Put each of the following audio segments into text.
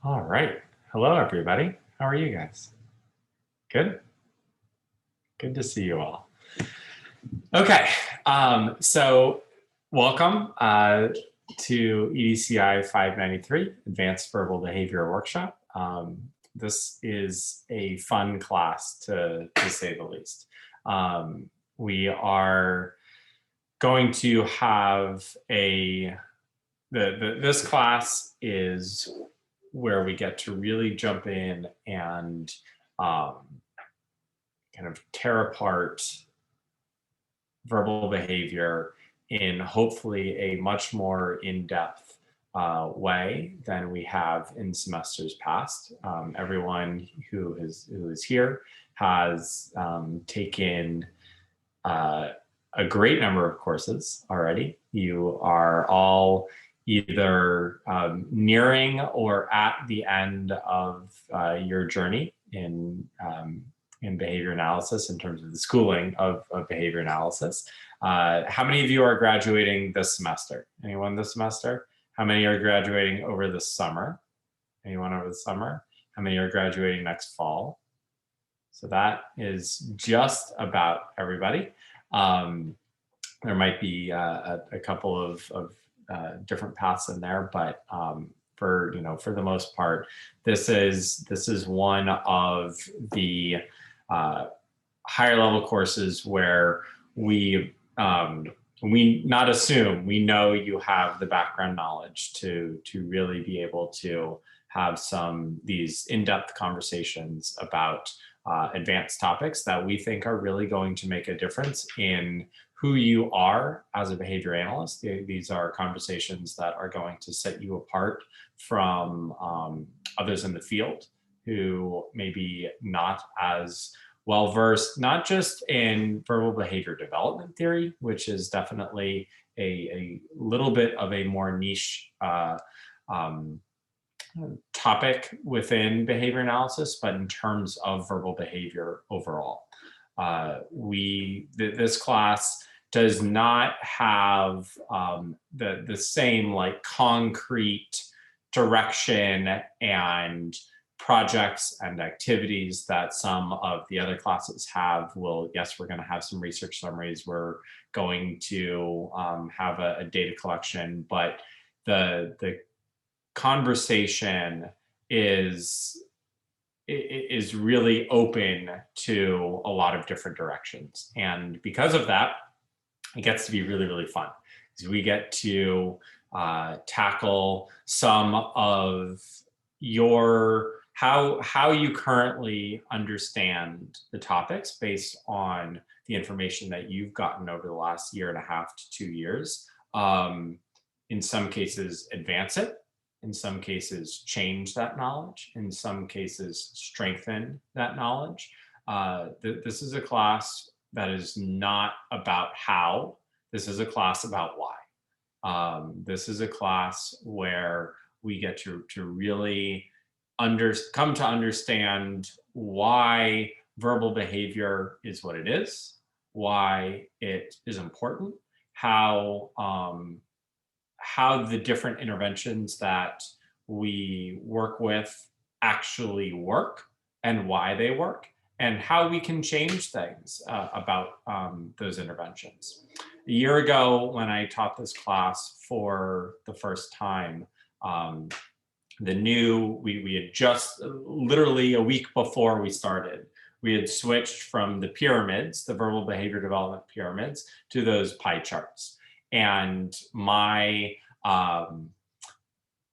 All right. Hello, everybody. How are you guys? Good? Good to see you all. Okay. So welcome to EDCI 593, Advanced Verbal Behavior Workshop. This is a fun class, to say the least. We are going to have this class is where we get to really jump in and kind of tear apart verbal behavior in hopefully a much more in-depth way than we have in semesters past. Everyone who is here has taken a great number of courses already. You are all either nearing or at the end of your journey in behavior analysis in terms of the schooling of behavior analysis. How many of you are graduating this semester? Anyone this semester? How many are graduating over the summer? Anyone over the summer? How many are graduating next fall? So that is just about everybody. There might be a couple of different paths in there, but for the most part, this is one of the higher level courses where we not assume, we know you have the background knowledge to really be able to have these in-depth conversations about advanced topics that we think are really going to make a difference in who you are as a behavior analyst. These are conversations that are going to set you apart from others in the field who may be not as well-versed, not just in verbal behavior development theory, which is definitely a little bit of a more niche topic within behavior analysis, but in terms of verbal behavior overall. This class does not have the same like concrete direction and projects and activities that some of the other classes have. Yes, we're going to have some research summaries. We're going to have a data collection, but the conversation is really open to a lot of different directions. And because of that, it gets to be really, really fun. Because we get to tackle some of how you currently understand the topics based on the information that you've gotten over the last 1.5 to 2 years. In some cases, advance it. In some cases, change that knowledge. In some cases, strengthen that knowledge. This is a class that is not about how. This is a class about why. This is a class where we get to really come to understand why verbal behavior is what it is, why it is important, how the different interventions that we work with actually work and why they work, and how we can change things about those interventions. A year ago, when I taught this class for the first time, we had just literally a week before we started, we had switched from the pyramids, the verbal behavior development pyramids, to those pie charts. And I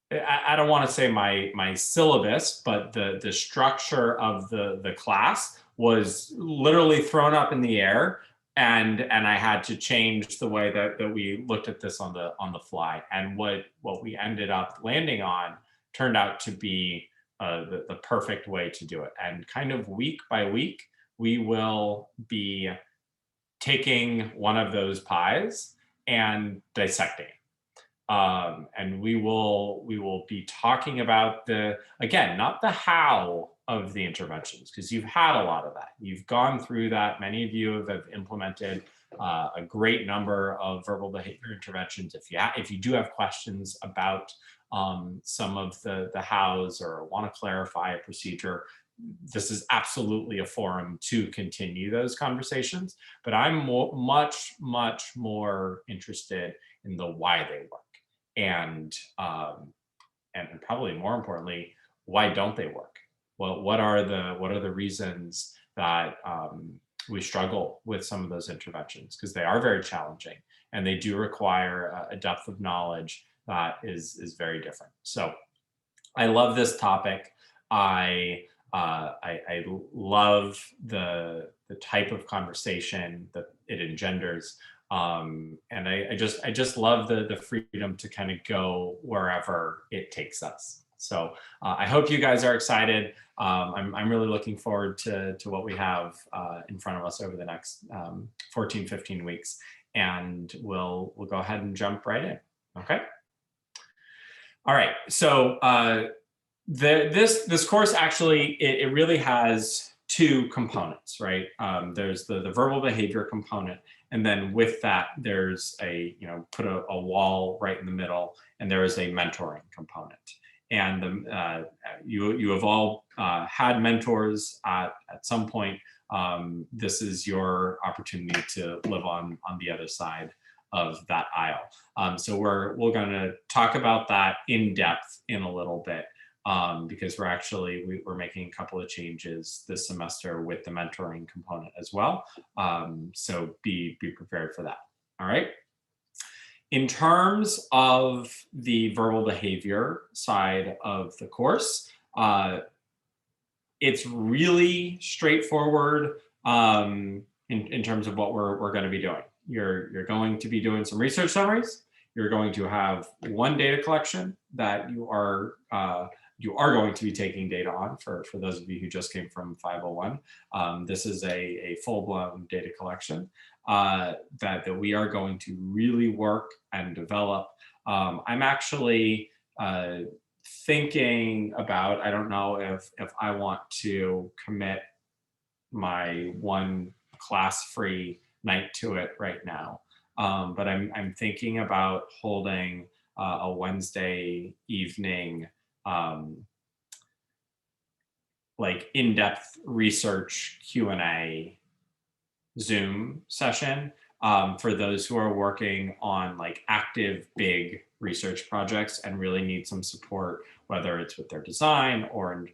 don't want to say my syllabus, but the structure of the class was literally thrown up in the air, and I had to change the way that we looked at this on the fly. And what we ended up landing on turned out to be the perfect way to do it. And kind of week by week, we will be taking one of those pies and dissecting it. And we will be talking about again, not the how of the interventions, because you've had a lot of that. You've gone through that. Many of you have implemented a great number of verbal behavior interventions. If you do have questions about some of the hows or want to clarify a procedure, this is absolutely a forum to continue those conversations. But I'm much more interested in the why they work, and probably more importantly, why don't they work? Well, what are the reasons that we struggle with some of those interventions? Because they are very challenging and they do require a depth of knowledge that is very different. So I love this topic. I love the type of conversation that it engenders. And I just love the freedom to kind of go wherever it takes us. So I hope you guys are excited. I'm really looking forward to what we have in front of us over the next 14, 15 weeks. And we'll go ahead and jump right in. Okay. All right. So this course actually, it really has two components, right? There's the verbal behavior component, and then with that, there's put a wall right in the middle, and there is a mentoring component. And you have all had mentors at some point. This is your opportunity to live on the other side of that aisle. So we're going to talk about that in depth in a little bit. Because we're making a couple of changes this semester with the mentoring component as well. So be prepared for that. All right. In terms of the verbal behavior side of the course, it's really straightforward in terms of what we're going to be doing. You're going to be doing some research summaries. You're going to have one data collection that you are going to be taking data on for those of you who just came from 501. This is a full-blown data collection that we are going to really work and develop. I'm actually thinking about, I don't know if I want to commit my one class-free night to it right now. But I'm thinking about holding a Wednesday evening like in-depth research Q&A Zoom session for those who are working on like active big research projects and really need some support, whether it's with their design or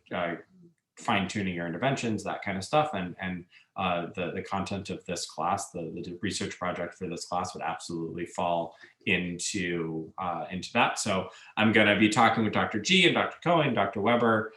fine-tuning your interventions, that kind of stuff. And the content of this class, the research project for this class would absolutely fall into that. So I'm going to be talking with Dr. G and Dr. Cohen, Dr. Weber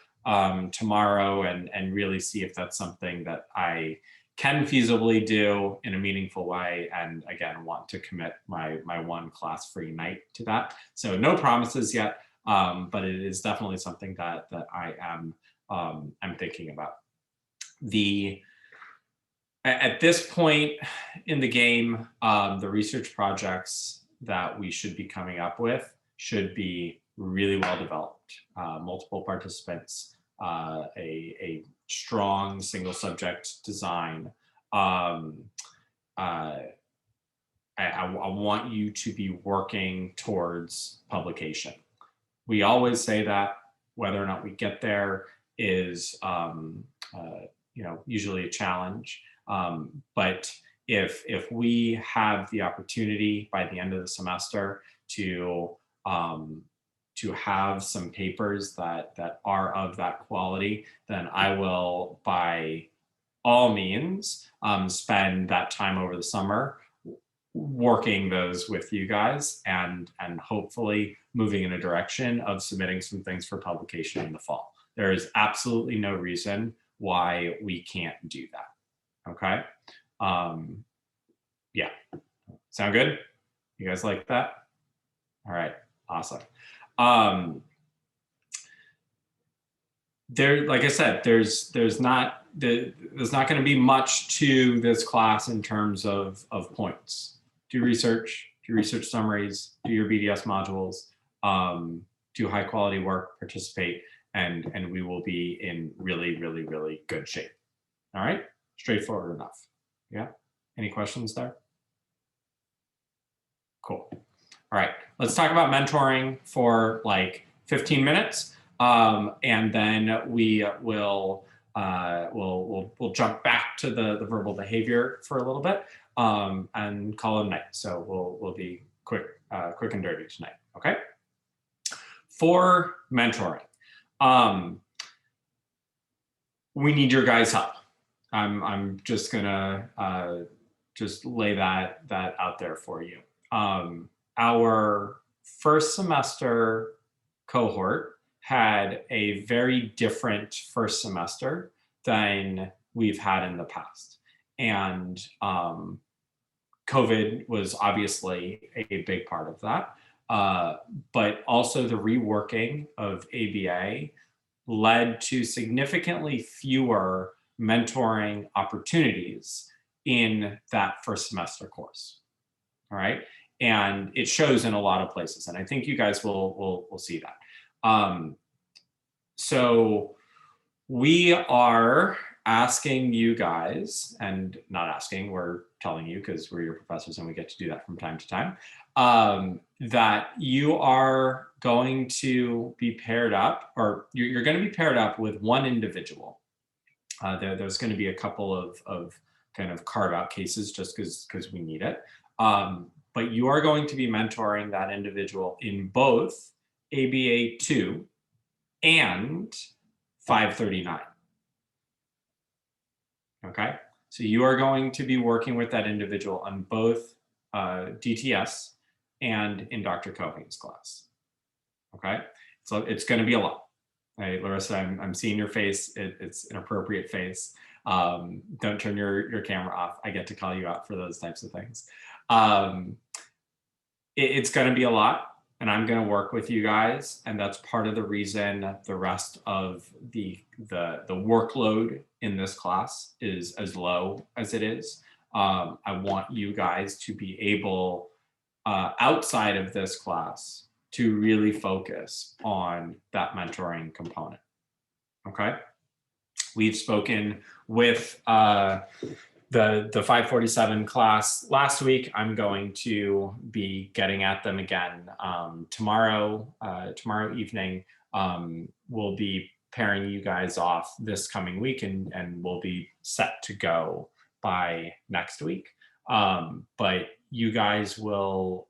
tomorrow, and really see if that's something that I can feasibly do in a meaningful way. And again, want to commit my one class-free night to that. So no promises yet, but it is definitely something that I am I'm thinking about. At this point in the game, the research projects that we should be coming up with should be really well developed. Multiple participants, a strong single subject design. I want you to be working towards publication. We always say that. Whether or not we get there is usually a challenge. But if we have the opportunity by the end of the semester to have some papers that are of that quality, then I will by all means spend that time over the summer working those with you guys and hopefully moving in a direction of submitting some things for publication in the fall. There is absolutely no reason why we can't do that. Okay. Yeah. Sound good? You guys like that? All right. Awesome. Like I said, there's not going to be much to this class in terms of points. Do research summaries, do your BDS modules, do high quality work, participate, and we will be in really, really, really good shape. All right, straightforward enough. Yeah. Any questions there? Cool. All right, let's talk about mentoring for like 15 minutes, and then we will we'll jump back to the verbal behavior for a little bit, and call it a night. So we'll be quick and dirty tonight. Okay. For mentoring, we need your guys' help. I'm just gonna just lay that out there for you. Our first semester cohort had a very different first semester than we've had in the past. And COVID was obviously a big part of that. But also the reworking of ABA led to significantly fewer mentoring opportunities in that first semester course. All right. And it shows in a lot of places. And I think you guys will see that. So we are asking you guys, and not asking, we're telling you because we're your professors and we get to do that from time to time, that you are going to be paired up, or you're going to be paired up with one individual. There's going to be a couple of kind of carve out cases just because we need it. But you are going to be mentoring that individual in both ABA 2 and 539. Okay, so you are going to be working with that individual on both DTS and in Dr. Cohen's class. Okay, so it's going to be a lot. Right, Larissa, I'm seeing your face. It's an appropriate face. Don't turn your camera off. I get to call you out for those types of things. It's going to be a lot, and I'm going to work with you guys, and that's part of the reason the rest of the workload in this class is as low as it is. I want you guys to be able, outside of this class, to really focus on that mentoring component. Okay, we've spoken with the 547 class last week. I'm going to be getting at them again tomorrow evening. We'll be pairing you guys off this coming week, and we'll be set to go by next week. But you guys will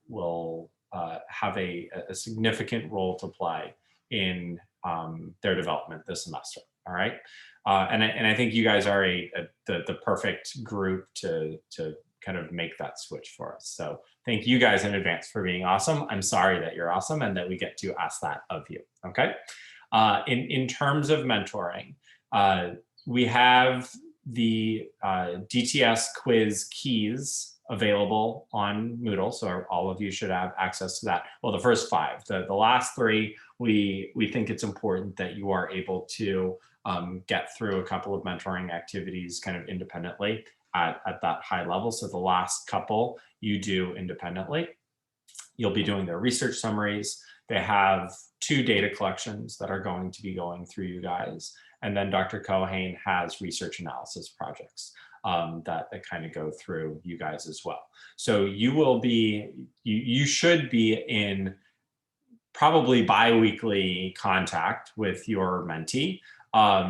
have a significant role to play in their development this semester. All right. And I think you guys are the perfect group to kind of make that switch for us. So thank you guys in advance for being awesome. I'm sorry that you're awesome and that we get to ask that of you. Okay. In terms of mentoring, we have the DTS quiz keys available on Moodle, so all of you should have access to that. Well, the first 5, the last 3, we think it's important that you are able to get through a couple of mentoring activities kind of independently at that high level. So the last couple you do independently. You'll be doing their research summaries. They have 2 data collections that are going to be going through you guys. And then Dr. Cohen has research analysis projects that kind of go through you guys as well. So you should be in probably bi-weekly contact with your mentee,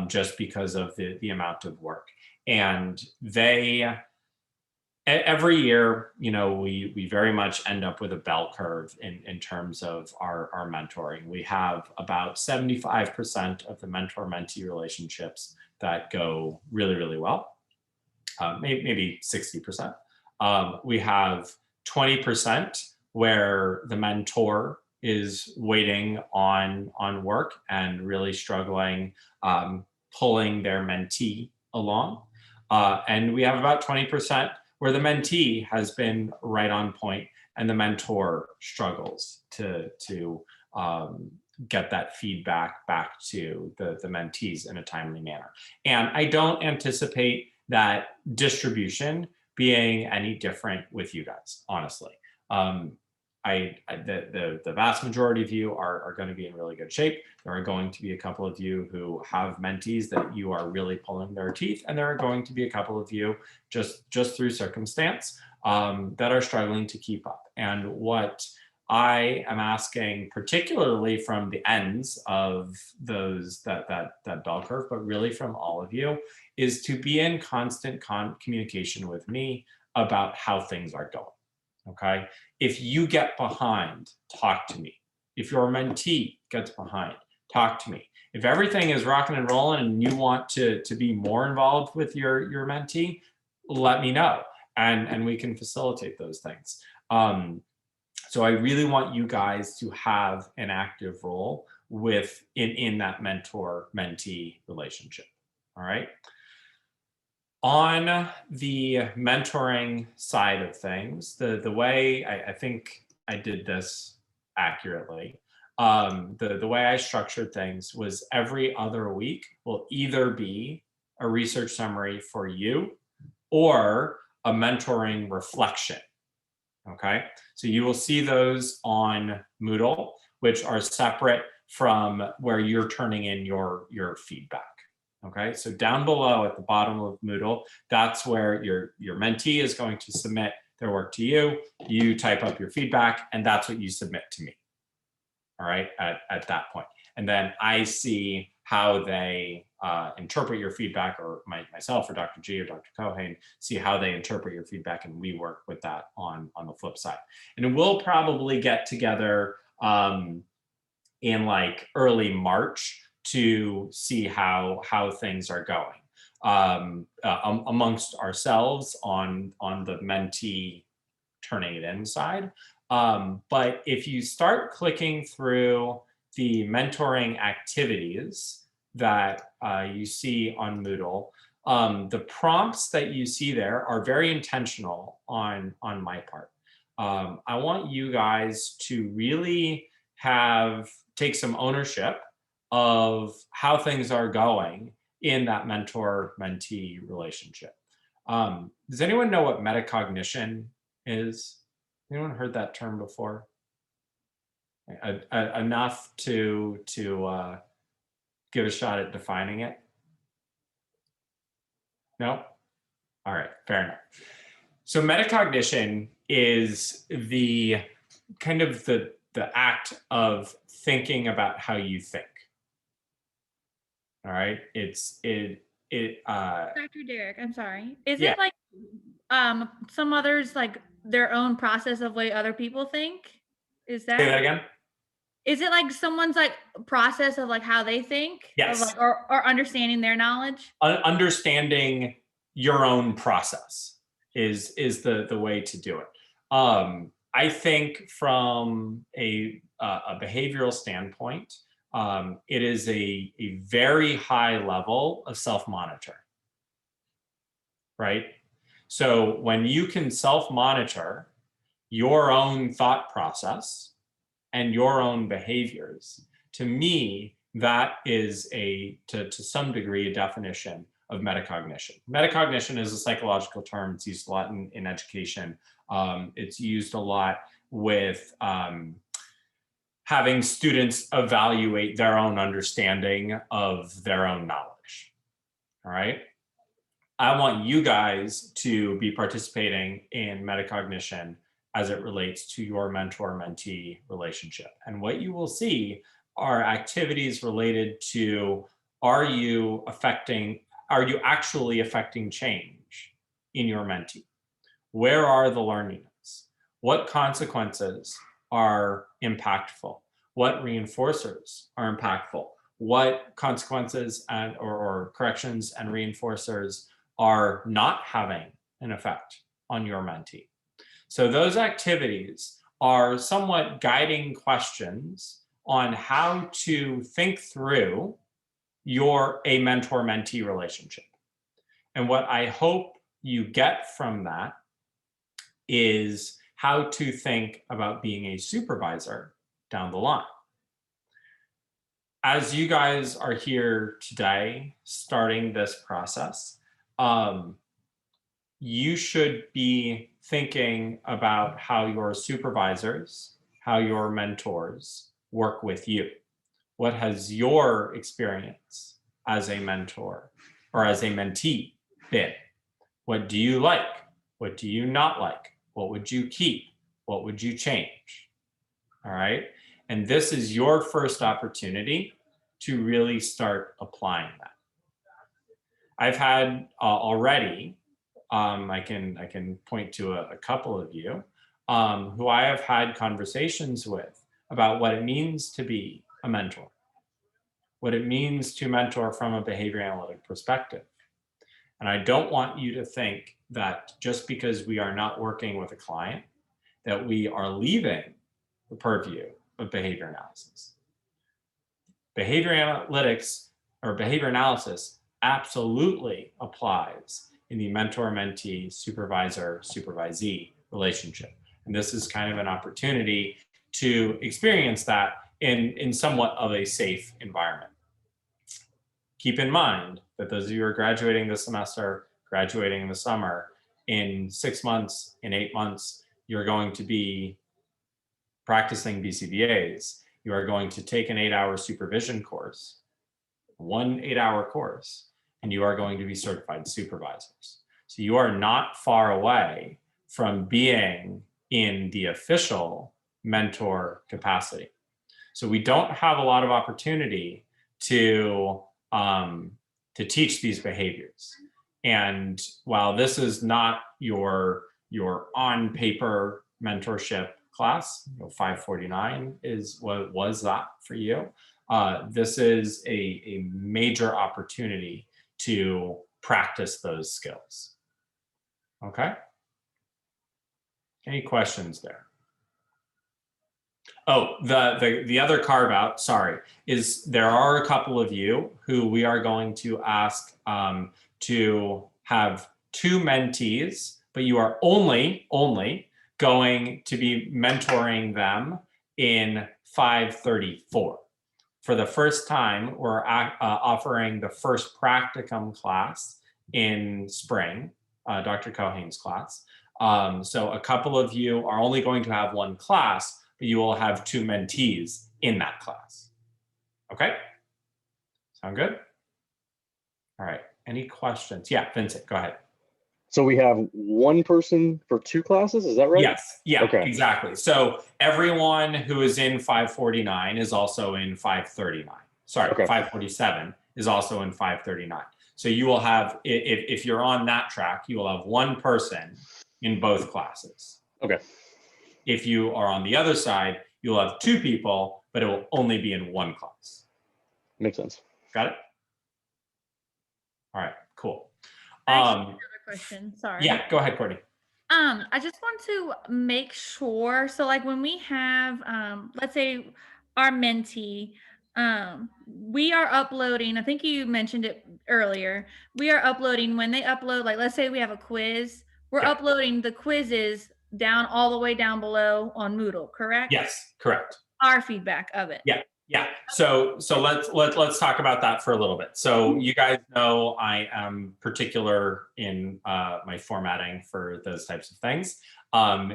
just because of the amount of work. And every year, we very much end up with a bell curve in terms of our mentoring. We have about 75% of the mentor-mentee relationships that go really, really well. Maybe 60%. We have 20% where the mentor is waiting on work and really struggling, pulling their mentee along. And we have about 20% where the mentee has been right on point and the mentor struggles to get that feedback back to the mentees in a timely manner. And I don't anticipate that distribution being any different with you guys, honestly. The vast majority of you are going to be in really good shape. There are going to be a couple of you who have mentees that you are really pulling their teeth, and there are going to be a couple of you just through circumstance that are struggling to keep up. And what I am asking, particularly from the ends of that bell curve, but really from all of you, is to be in constant communication with me about how things are going. Okay. If you get behind, talk to me. If your mentee gets behind, talk to me. If everything is rocking and rolling and you want to be more involved with your mentee, let me know, and we can facilitate those things. So I really want you guys to have an active role in that mentor-mentee relationship. All right. On the mentoring side of things, the way I think I did this accurately, the way I structured things was every other week will either be a research summary for you or a mentoring reflection. Okay, so you will see those on Moodle, which are separate from where you're turning in your feedback. Okay, so down below at the bottom of Moodle, that's where your mentee is going to submit their work to you. You type up your feedback, and that's what you submit to me. All right, at that point. And then I see how they interpret your feedback, or myself or Dr. G or Dr. Cohen see how they interpret your feedback, and we work with that on the flip side. And we'll probably get together in like early March to see how things are going amongst ourselves on the mentee turning it in side. But if you start clicking through the mentoring activities that you see on Moodle, the prompts that you see there are very intentional on my part. I want you guys to really take some ownership of how things are going in that mentor-mentee relationship. Does anyone know what metacognition is? Anyone heard that term before? Enough to give a shot at defining it? No? All right, fair enough. So metacognition is the kind of the act of thinking about how you think. All right, Dr. Derek, I'm sorry. Is it like some others like their own process of way other people think? Is that? Say that again? Is it like someone's like process of like how they think? Yes. Of like, or understanding their knowledge? Understanding your own process is the way to do it. I think from a behavioral standpoint, it is a very high level of self-monitor, right? So when you can self-monitor your own thought process and your own behaviors, to me, that is to some degree, a definition of metacognition. Metacognition is a psychological term. It's used a lot in education. It's used a lot with having students evaluate their own understanding of their own knowledge. All right. I want you guys to be participating in metacognition as it relates to your mentor-mentee relationship. And what you will see are activities related to, are you actually affecting change in your mentee? Where are the learnings? What consequences are impactful? What reinforcers are impactful? What consequences or corrections and reinforcers are not having an effect on your mentee? So those activities are somewhat guiding questions on how to think through a mentor-mentee relationship. And what I hope you get from that is how to think about being a supervisor down the line. As you guys are here today, starting this process, you should be thinking about how your supervisors, how your mentors work with you. What has your experience as a mentor or as a mentee been? What do you like? What do you not like? What would you keep? What would you change? all right? And this is your first opportunity to really start applying that. I've had already, I can point to a couple of you who I have had conversations with about what it means to be a mentor, what it means to mentor from a behavior analytic perspective. And I don't want you to think that just because we are not working with a client, that we are leaving the purview of behavior analysis. Behavior analytics or behavior analysis absolutely applies in the mentor-mentee, supervisor-supervisee relationship. And this is kind of an opportunity to experience that in somewhat of a safe environment. Keep in mind that those of you who are graduating this semester, graduating in the summer, in 6 months, in 8 months, you're going to be practicing BCBAs. You are going to take an 8-hour supervision course, one 8-hour course, and you are going to be certified supervisors. So you are not far away from being in the official mentor capacity. So we don't have a lot of opportunity to teach these behaviors. And while this is not your on paper mentorship class, 549 is what was that for you. This is a major opportunity to practice those skills. Okay. Any questions there? Oh, the other carve out, sorry, is there are a couple of you who we are going to ask to have 2 mentees, but you are only going to be mentoring them in 534. For the first time, we're offering the first practicum class in spring, Dr. Cohane's class. So a couple of you are only going to have 1 class, but you will have 2 mentees in that class. Okay? Sound good? All right. Any questions? Yeah, Vincent, go ahead. So we have 1 person for 2 classes, is that right? Yes, yeah, okay. Exactly. So everyone who is in 549 is also in 539. Sorry, okay. 547 is also in 539. So you will have, if you're on that track, you will have 1 person in both classes. Okay. If you are on the other side, you'll have 2 people, but it will only be in 1 class. Makes sense. Got it? All right, cool. I actually have another question. Sorry. Yeah, go ahead, Courtney. I just want to make sure. So like when we have, let's say our mentee, we are uploading, I think you mentioned it earlier. We are uploading when they upload, like, let's say we have a quiz, we're uploading the quizzes down all the way down below on Moodle, correct? Yes, correct. Our feedback of it. Yeah. Yeah. So let's talk about that for a little bit. So you guys know I am particular in my formatting for those types of things.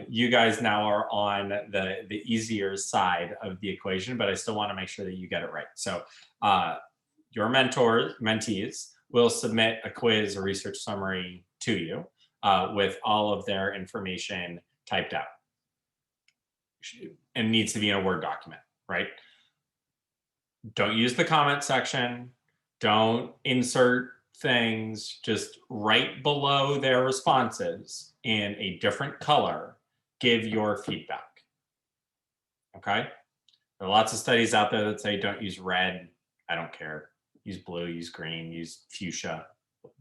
You guys now are on the easier side of the equation, but I still want to make sure that you get it right. So your mentees will submit a quiz or research summary to you with all of their information typed out. And needs to be in a Word document, right? Don't use the comment section. Don't insert things. Just right below their responses in a different color, give your feedback. Okay? There are lots of studies out there that say don't use red. I don't care. Use blue, use green, use fuchsia,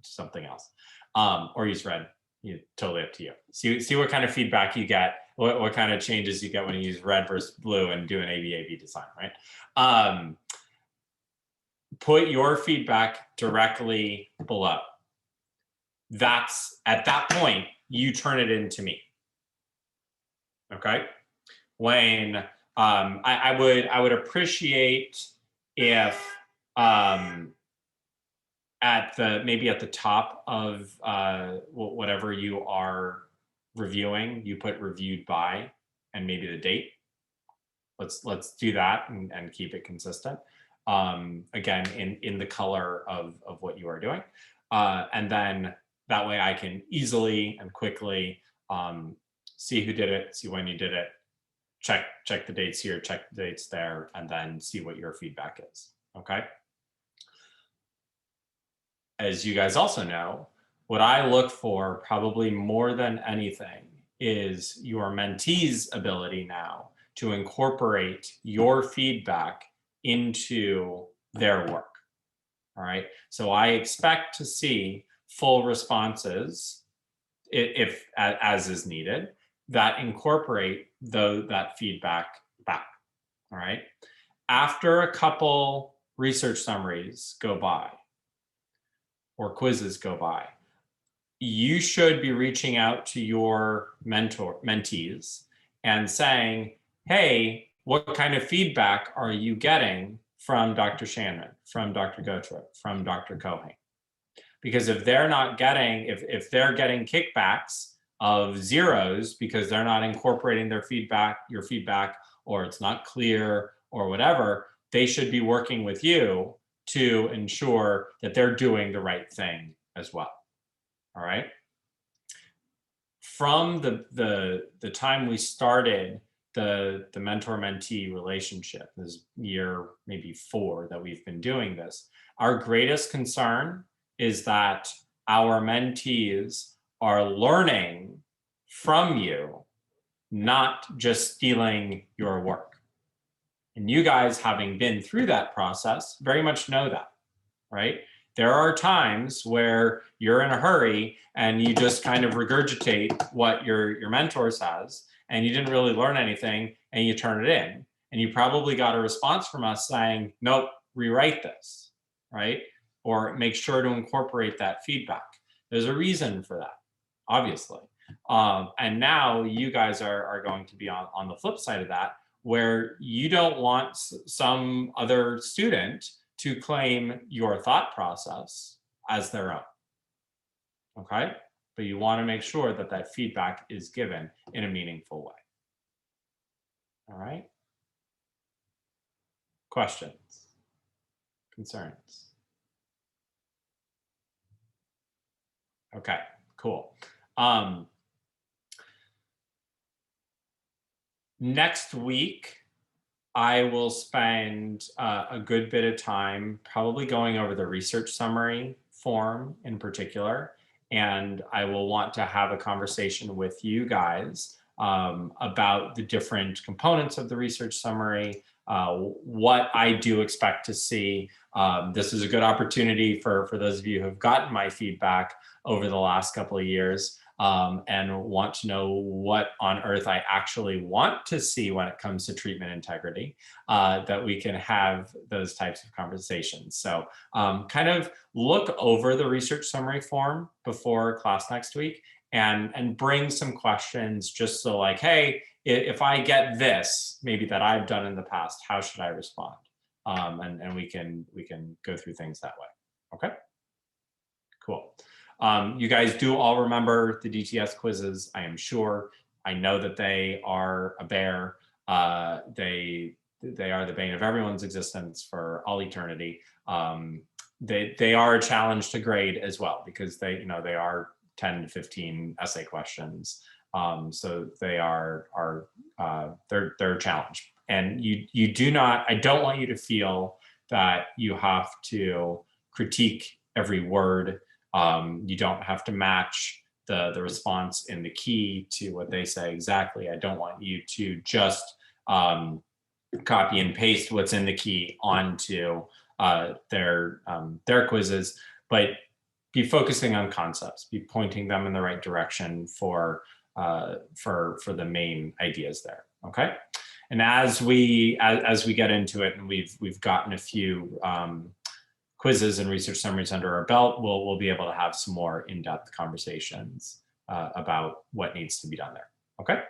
something else. Or use red. Totally up to you. See what kind of feedback you get, what kind of changes you get when you use red versus blue and do an ABAB design, right? Put your feedback directly below. That's, at that point, you turn it into me. Okay? When I would appreciate if maybe at the top of whatever you are reviewing, you put reviewed by and maybe the date. Let's do that and keep it consistent. Again, in the color of what you are doing. And then that way I can easily and quickly see who did it, see when you did it, check the dates here, check the dates there, and then see what your feedback is, okay? As you guys also know, what I look for probably more than anything is your mentee's ability now to incorporate your feedback into their work, all right? So I expect to see full responses, if as is needed, that incorporate that feedback back, all right? After a couple research summaries go by or quizzes go by, you should be reaching out to your mentees and saying, hey, what kind of feedback are you getting from Dr. Shannon, from Dr. Gotra, from Dr. Cohen? Because if they're not getting, if they're getting kickbacks of zeros because they're not incorporating their feedback, your feedback, or it's not clear or whatever, they should be working with you to ensure that they're doing the right thing as well. All right. From the time we started the mentor-mentee relationship, this year maybe 4 that we've been doing this, our greatest concern is that our mentees are learning from you, not just stealing your work. And you guys, having been through that process, very much know that, right? There are times where you're in a hurry and you just kind of regurgitate what your mentor says, and you didn't really learn anything, and you turn it in. And you probably got a response from us saying, nope, rewrite this, right? Or make sure to incorporate that feedback. There's a reason for that, obviously. And now you guys are going to be on the flip side of that, where you don't want some other student to claim your thought process as their own, okay? But you want to make sure that that feedback is given in a meaningful way. All right? Questions? Concerns? Okay, cool. Next week, I will spend a good bit of time probably going over the research summary form in particular, and I will want to have a conversation with you guys about the different components of the research summary, what I do expect to see. This is a good opportunity for those of you who have gotten my feedback over the last couple of years and want to know what on earth I actually want to see when it comes to treatment integrity, that we can have those types of conversations. So kind of look over the research summary form before class next week and bring some questions, just so like, hey, if I get this, maybe that I've done in the past, how should I respond? And we can go through things that way. Okay, cool. You guys do all remember the DTS quizzes, I am sure. I know that they are a bear. They are the bane of everyone's existence for all eternity. They are a challenge to grade as well, because they are 10 to 15 essay questions. So they are they're a challenge. And you do not, I don't want you to feel that you have to critique every word. You don't have to match the response in the key to what they say exactly. I don't want you to just copy and paste what's in the key onto their quizzes, but be focusing on concepts, be pointing them in the right direction for the main ideas there. Okay, and as we get into it, and we've gotten a few quizzes and research summaries under our belt, we'll be able to have some more in-depth conversations about what needs to be done there. Okay,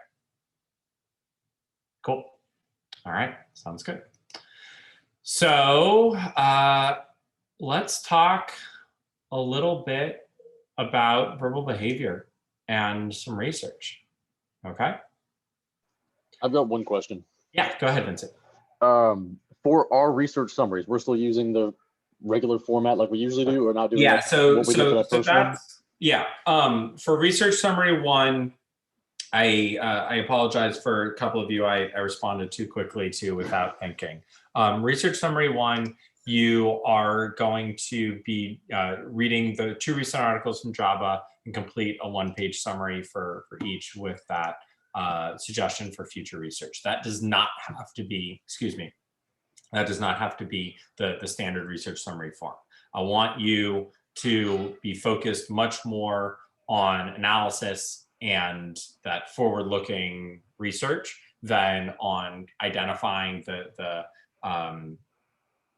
cool. All right, sounds good. So let's talk a little bit about verbal behavior and some research. Okay. I've got one question. Yeah, go ahead, Vincent. For our research summaries, we're still using the regular format like we usually do, or not doing what we did for that first one? Yeah. For research summary 1, I apologize for a couple of you I responded too quickly to without thinking. Research summary 1, you are going to be reading the 2 recent articles from Java and complete a 1-page summary for each with that suggestion for future research. That does not have to be, excuse me, that does not have to be the standard research summary form. I want you to be focused much more on analysis and that forward-looking research than on identifying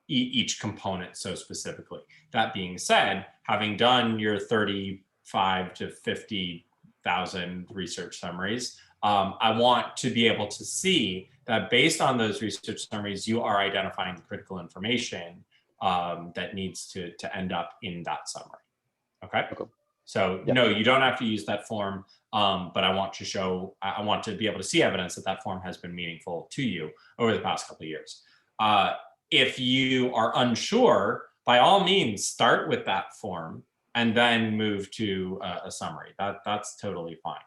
each component so specifically. That being said, having done your 35 to 50,000 research summaries, I want to be able to see that based on those research summaries, you are identifying the critical information that needs to end up in that summary. Okay. So Yeah. no, you don't have to use that form, but I want to be able to see evidence that that form has been meaningful to you over the past couple of years. If you are unsure, by all means, start with that form and then move to a summary. That's totally fine.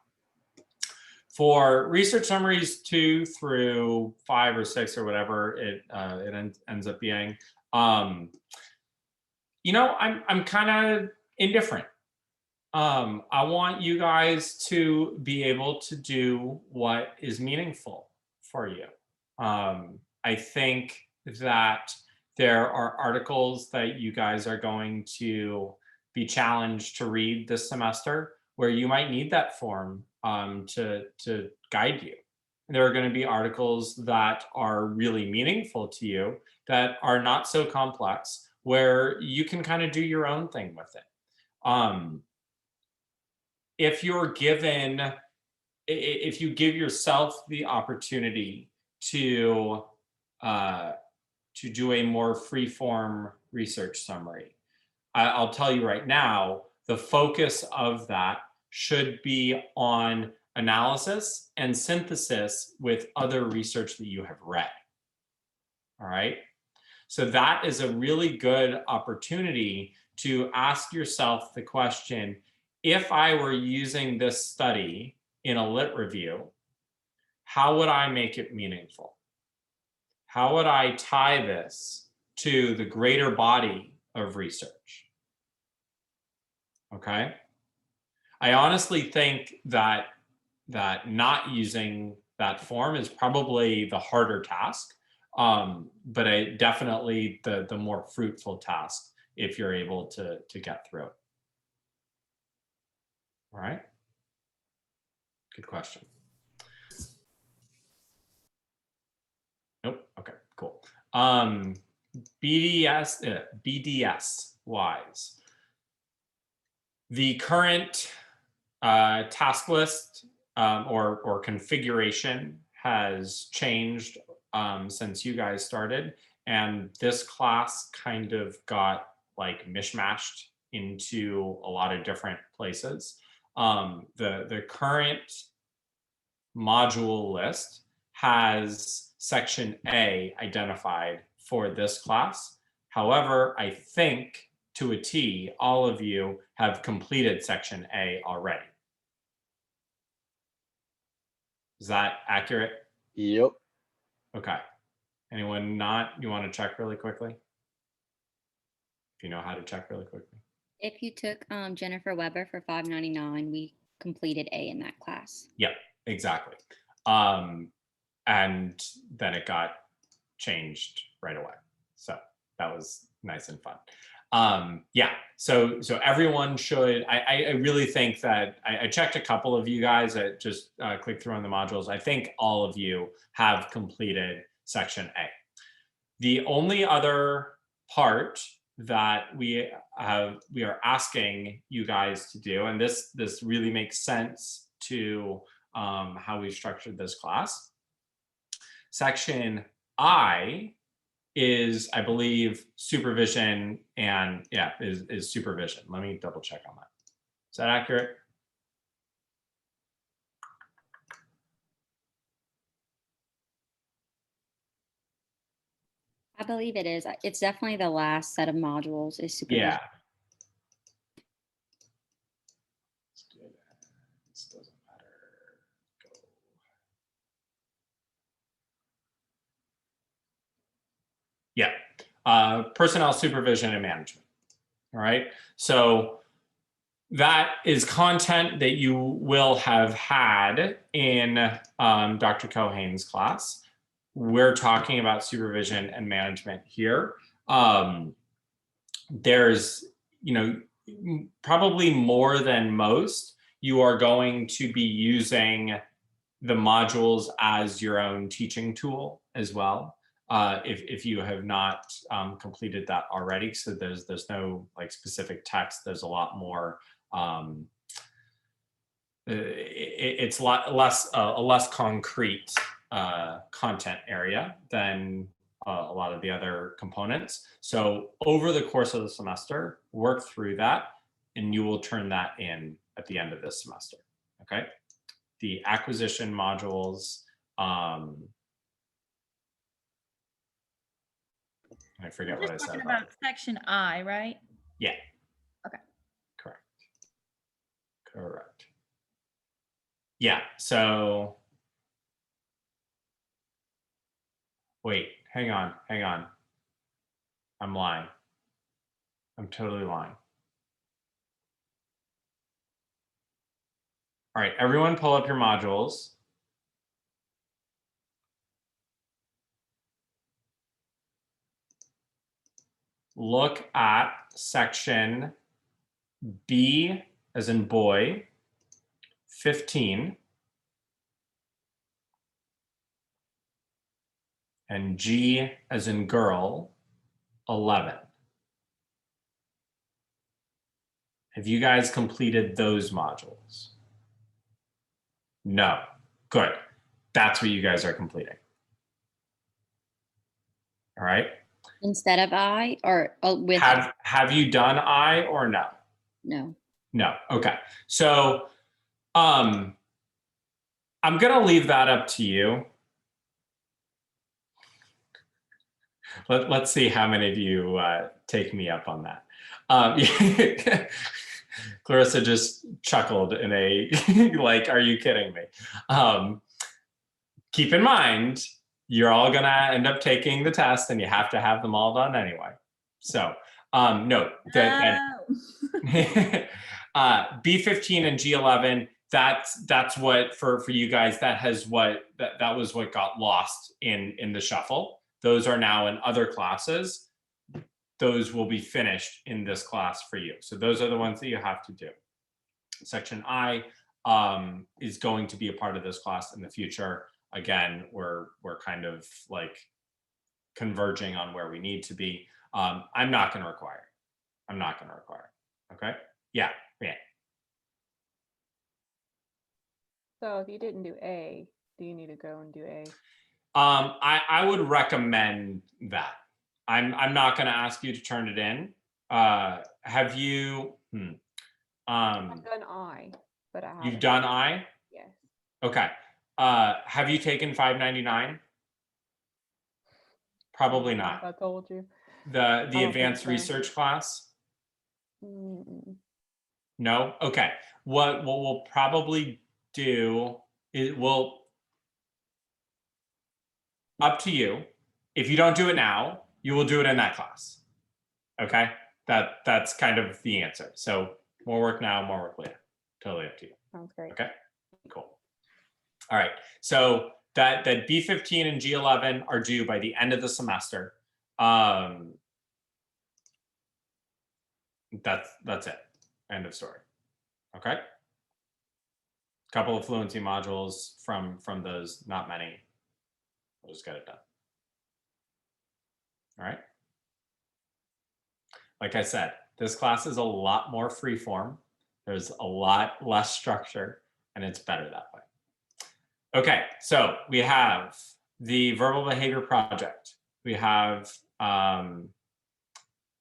For research summaries 2 through 5 or 6 or whatever it ends up being, you know, I'm kind of indifferent. I want you guys to be able to do what is meaningful for you. I think that there are articles that you guys are going to be challenged to read this semester where you might need that form to guide you. There are going to be articles that are really meaningful to you that are not so complex where you can kind of do your own thing with it. If you give yourself the opportunity to do a more free-form research summary, I'll tell you right now, the focus of that should be on analysis and synthesis with other research that you have read. All right. So that is a really good opportunity to ask yourself the question, if I were using this study in a lit review, how would I make it meaningful? How would I tie this to the greater body of research? Okay. I honestly think that not using that form is probably the harder task, but definitely the more fruitful task if you're able to get through it. All right. Good question. Nope. Okay, cool. BDS wise, the current task list or configuration has changed since you guys started, and this class kind of got like mishmashed into a lot of different places. The current module list has section A identified for this class. However, I think to a T, all of you have completed section A already. Is that accurate? Yep. Okay. Anyone not? You want to check really quickly? If you know how to check really quickly. If you took Jennifer Weber for $5.99, we completed A in that class. Yep, exactly. And then it got changed right away. So that was nice and fun. Yeah, so everyone should, I really think that, I checked a couple of you guys that just clicked through on the modules. I think all of you have completed section A. The only other part that we are asking you guys to do, and this really makes sense to how we structured this class. Section I is, I believe, supervision, and yeah, is supervision. Let me double check on that. Is that accurate? I believe it is. It's definitely the last set of modules is supervision. Yeah. This doesn't matter. Yeah. Personnel supervision and management. All right. So that is content that you will have had in Dr. Cohane's class. We're talking about supervision and management here. There's, probably more than most, you are going to be using the modules as your own teaching tool as well. If you have not completed that already, so there's no like specific text. There's a lot more. It's a less concrete content area than a lot of the other components. So over the course of the semester, work through that, and you will turn that in at the end of this semester. Okay. The acquisition modules. I forget what I said about it. Section I, right? Yeah. Okay. Correct. Yeah. So wait, hang on. I'm lying. I'm totally lying. All right, everyone pull up your modules. Look at section B as in boy, 15, and G as in girl, 11. Have you guys completed those modules? No. Good. That's what you guys are completing. All right. Instead of I or with have you done I or no? No. No. Okay. So I'm gonna leave that up to you. Let's see how many of you take me up on that. Clarissa just chuckled in a like, are you kidding me? Keep in mind, you're all gonna end up taking the test and you have to have them all done anyway. So note that B15 and G11, that's what for you guys, that was what got lost in the shuffle. Those are now in other classes. Those will be finished in this class for you. So those are the ones that you have to do. Section I is going to be a part of this class in the future. Again, we're kind of like converging on where we need to be. I'm not going to require it. Okay. Yeah. So if you didn't do A, do you need to go and do A? I would recommend that. I'm not going to ask you to turn it in. Have you? I've done I, but I haven't. You've done I? Yes. Okay. Have you taken 599? Probably not. I told you. The advanced research class? No? Okay. What we'll probably do is up to you. If you don't do it now, you will do it in that class. Okay? That's kind of the answer. So more work now, more work later. Totally up to you. Sounds great. Okay, cool. All right. So that B15 and G11 are due by the end of the semester. That's it. End of story. Okay. Couple of fluency modules from those, not many. We'll just get it done. All right. Like I said, this class is a lot more freeform. There's a lot less structure, and it's better that way. Okay, so we have the verbal behavior project. We have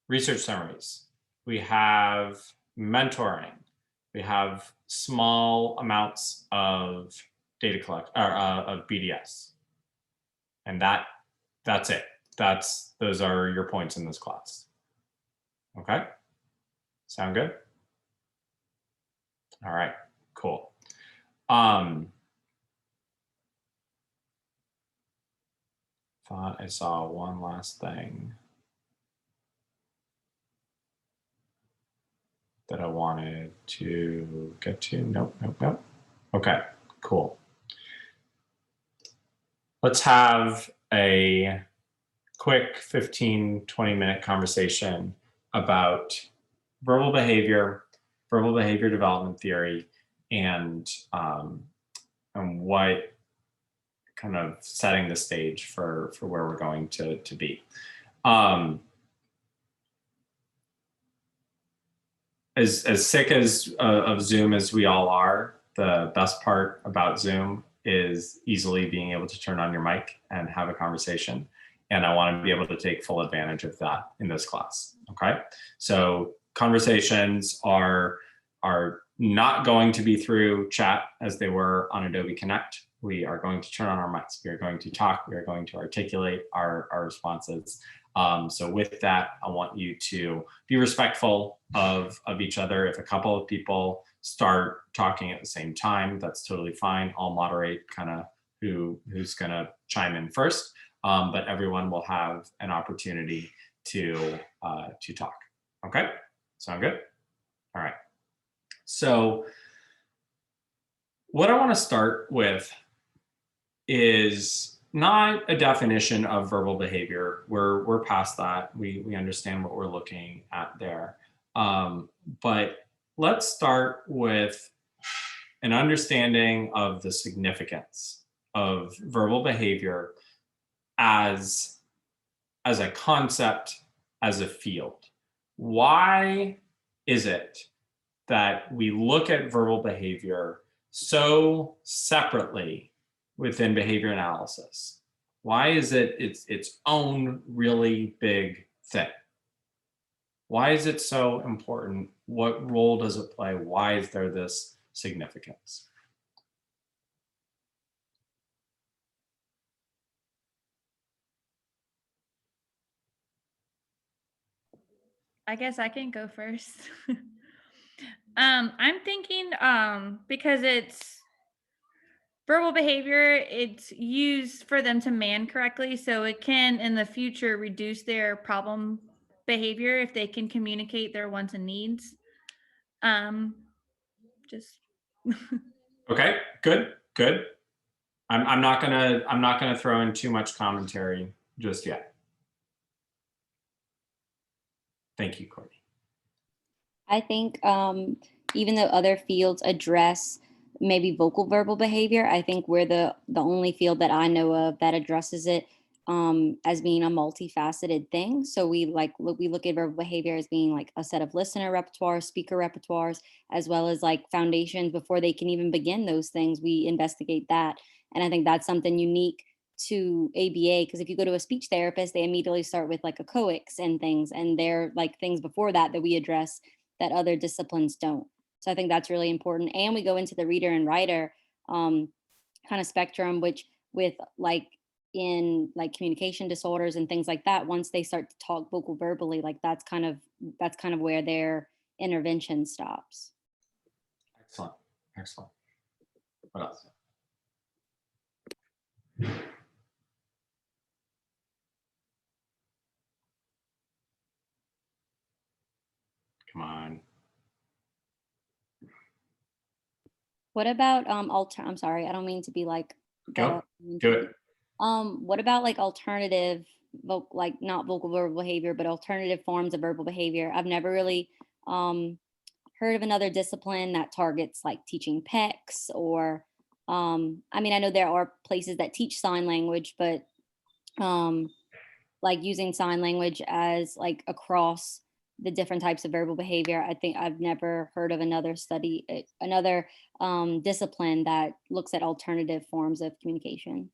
research summaries. We have mentoring. We have small amounts of data collect or of BDS, and that's it. Those are your points in this class. Okay, sound good? All right, cool. thought I saw one last thing that I wanted to get to. Nope. Okay, cool. Let's have a quick 15, 20-minute conversation about verbal behavior development theory, and what kind of setting the stage for where we're going to be. As sick as of Zoom as we all are, the best part about Zoom is easily being able to turn on your mic and have a conversation. And I want to be able to take full advantage of that in this class. Okay, so conversations are not going to be through chat as they were on Adobe Connect. We are going to turn on our mics. We are going to talk. We are going to articulate our responses. So with that, I want you to be respectful of each other. If a couple of people start talking at the same time, that's totally fine. I'll moderate kind of who's going to chime in first, but everyone will have an opportunity to talk. Okay, sound good? All right. So what I want to start with is not a definition of verbal behavior. We're past that. We understand what we're looking at there. But let's start with an understanding of the significance of verbal behavior as a concept, as a field. Why is it that we look at verbal behavior so separately within behavior analysis? Why is it its own really big thing? Why is it so important? What role does it play? Why is there this significance? I guess I can go first. I'm thinking because it's verbal behavior, it's used for them to man correctly, so it can in the future reduce their problem behavior if they can communicate their wants and needs. Just Okay, good. I'm not gonna throw in too much commentary just yet. Thank you, Courtney. I think even though other fields address maybe vocal verbal behavior, I think we're the only field that I know of that addresses it as being a multifaceted thing. So we look at verbal behavior as being like a set of listener repertoires, speaker repertoires, as well as like foundations before they can even begin those things. We investigate that, and I think that's something unique to ABA, because if you go to a speech therapist, they immediately start with like a coex and things, and they're like things before that we address that other disciplines don't. So I think that's really important. And we go into the reader and writer kind of spectrum, which with like in like communication disorders and things like that, once they start to talk vocal verbally, like that's kind of where their intervention stops. Excellent. What else? Come on. What about I'm sorry, I don't mean to be like Go. Do it. What about like alternative like not vocal verbal behavior, but alternative forms of verbal behavior? I've never really heard of another discipline that targets like teaching PECs or I mean, I know there are places that teach sign language, but like using sign language as like across the different types of verbal behavior. I think I've never heard of another study, another discipline that looks at alternative forms of communication.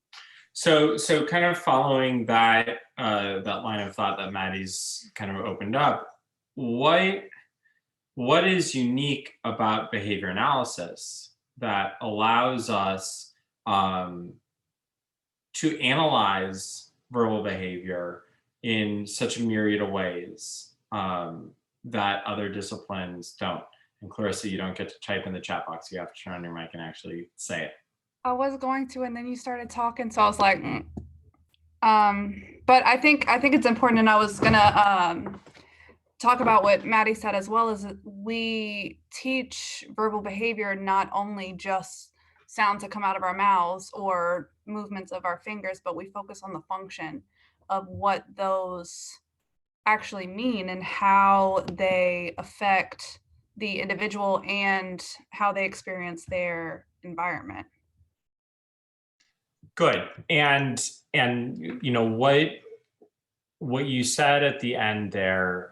So kind of following that that line of thought that Maddie's kind of opened up, what is unique about behavior analysis that allows us to analyze verbal behavior in such a myriad of ways that other disciplines don't? And Clarissa, you don't get to type in the chat box. You have to turn on your mic and actually say it. I was going to, and then you started talking, so I was like, But I think it's important, and I was gonna talk about what Maddie said as well, is that we teach verbal behavior not only just sounds that come out of our mouths or movements of our fingers, but we focus on the function of what those actually mean and how they affect the individual and how they experience their environment. Good. And you know what you said at the end there,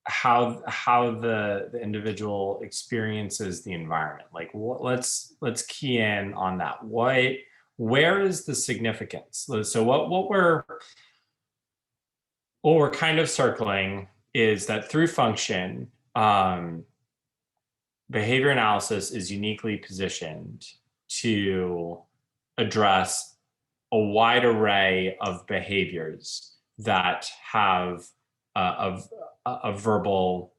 how the individual experiences the environment. Like, let's key in on that. Where is the significance? So what we're kind of circling is that through function, behavior analysis is uniquely positioned to address a wide array of behaviors that have a verbal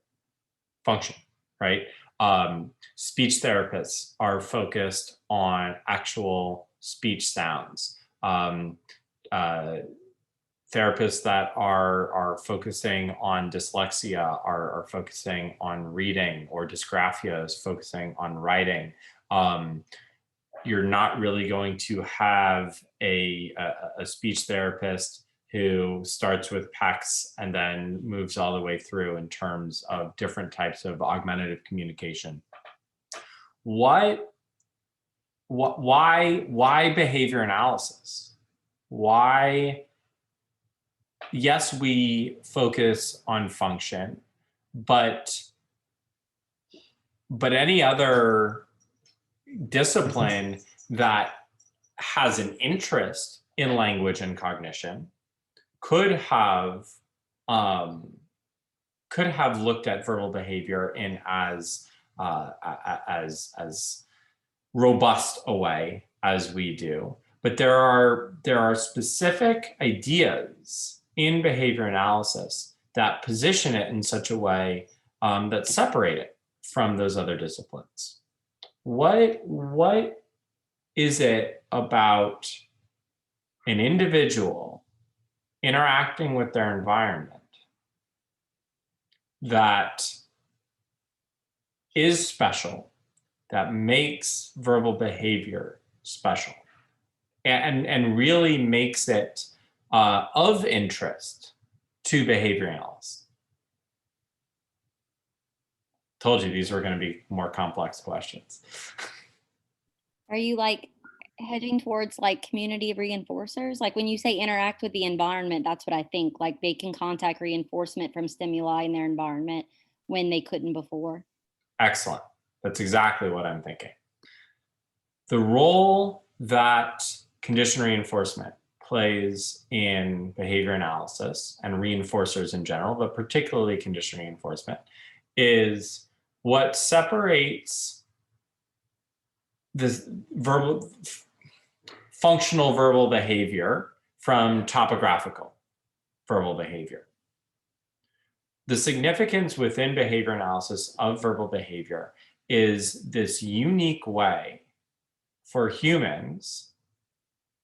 function, right? Speech therapists are focused on actual speech sounds. Therapists that are focusing on dyslexia are focusing on reading, or dysgraphia is focusing on writing. You're not really going to have a speech therapist who starts with PECS and then moves all the way through in terms of different types of augmentative communication. Why behavior analysis? Why? Yes, we focus on function, but any other discipline that has an interest in language and cognition could have looked at verbal behavior in as robust a way as we do. But there are specific ideas in behavior analysis that position it in such a way that separate it from those other disciplines. What is it about an individual interacting with their environment that is special, that makes verbal behavior special, and really makes it of interest to behavior analysts? Told you these were going to be more complex questions. Are you like heading towards like community reinforcers? Like when you say interact with the environment, that's what I think. Like they can contact reinforcement from stimuli in their environment when they couldn't before. Excellent. That's exactly what I'm thinking. The role that condition reinforcement plays in behavior analysis and reinforcers in general, but particularly condition reinforcement, is what separates this functional verbal behavior from topographical verbal behavior. The significance within behavior analysis of verbal behavior is this unique way for humans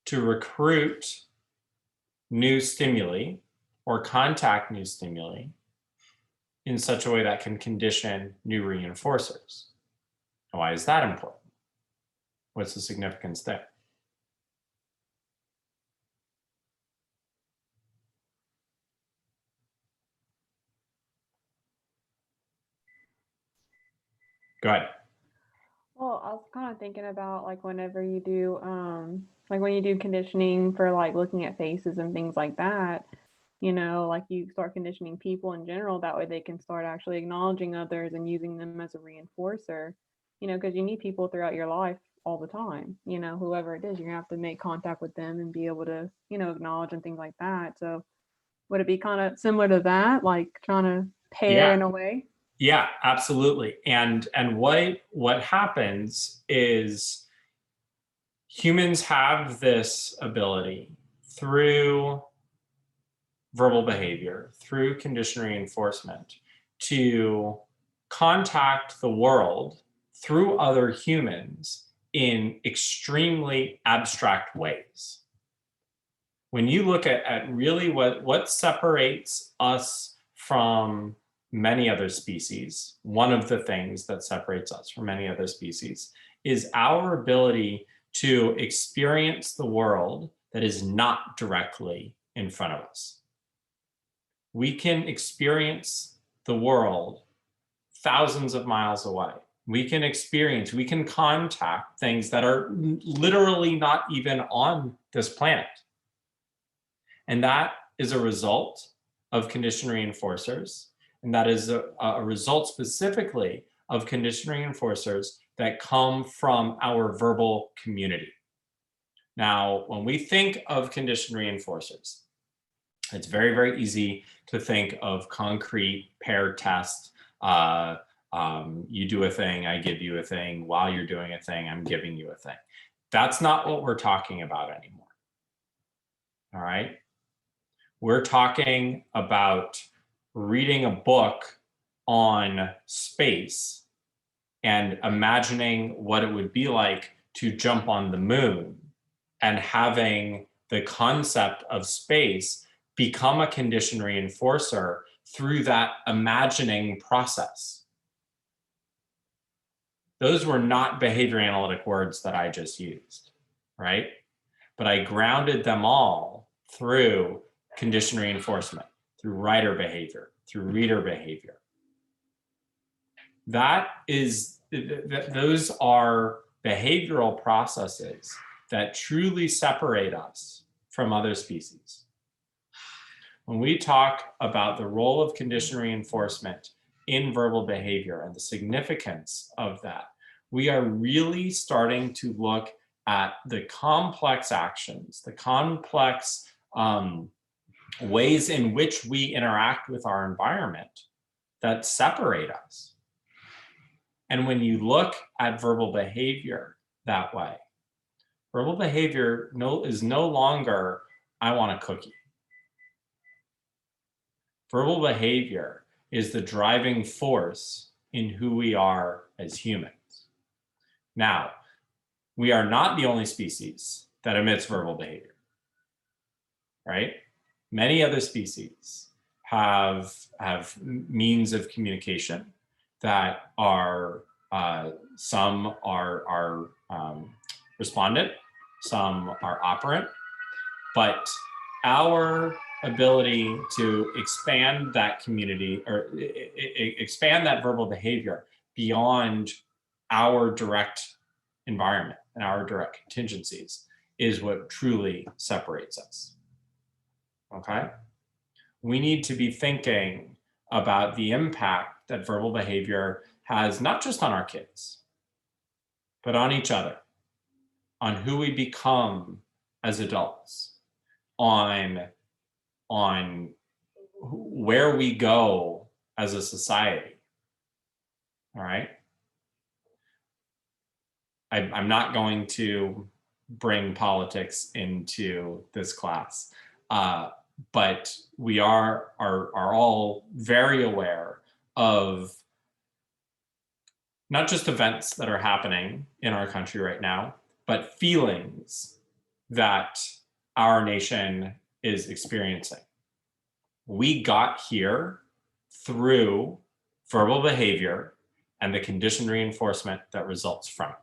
to recruit new stimuli or contact new stimuli in such a way that can condition new reinforcers. Why is that important? What's the significance there? Go ahead. Well, I was kind of thinking about like whenever you do like when you do conditioning for like looking at faces and things like that, you know, like you start conditioning people in general, that way they can start actually acknowledging others and using them as a reinforcer, you know, because you need people throughout your life all the time, you know, whoever it is, you're gonna have to make contact with them and be able to, you know, acknowledge and things like that. So would it be kind of similar to that, like trying to pair in a way? Yeah, absolutely. And what happens is humans have this ability through verbal behavior, through condition reinforcement, to contact the world through other humans in extremely abstract ways. when you look at really what separates us from many other species, one of the things that separates us from many other species is our ability to experience the world that is not directly in front of us. We can experience the world thousands of miles away. We can contact things that are literally not even on this planet. And that is a result of condition reinforcers. And that is a result specifically of condition reinforcers that come from our verbal community. Now, when we think of condition reinforcers, it's very, very easy to think of concrete paired test. You do a thing, I give you a thing. While you're doing a thing, I'm giving you a thing. That's not what we're talking about anymore. All right? We're talking about reading a book on space and imagining what it would be like to jump on the moon and having the concept of space become a condition reinforcer through that imagining process. Those were not behavior analytic words that I just used, right? But I grounded them all through condition reinforcement, through writer behavior, through reader behavior. Those are behavioral processes that truly separate us from other species. When we talk about the role of condition reinforcement in verbal behavior and the significance of that, we are really starting to look at the complex actions, the complex ways in which we interact with our environment that separate us. And when you look at verbal behavior that way, verbal behavior is no longer, I want a cookie. Verbal behavior is the driving force in who we are as humans. Now, we are not the only species that emits verbal behavior, right? Many other species have means of communication that are, some are respondent, some are operant, but our ability to expand that community or expand that verbal behavior beyond our direct environment and our direct contingencies is what truly separates us. Okay? We need to be thinking about the impact that verbal behavior has, not just on our kids, but on each other, on who we become as adults, on where we go as a society. All right? I'm not going to bring politics into this class, but we are all very aware of not just events that are happening in our country right now, but feelings that our nation is experiencing. We got here through verbal behavior and the conditioned reinforcement that results from it.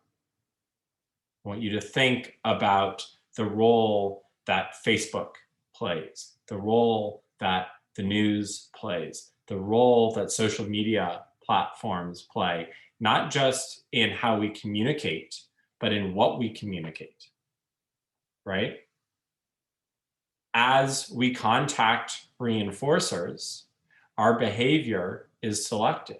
I want you to think about the role that Facebook plays, the role that the news plays, the role that social media platforms play, not just in how we communicate, but in what we communicate, right? As we contact reinforcers, our behavior is selected.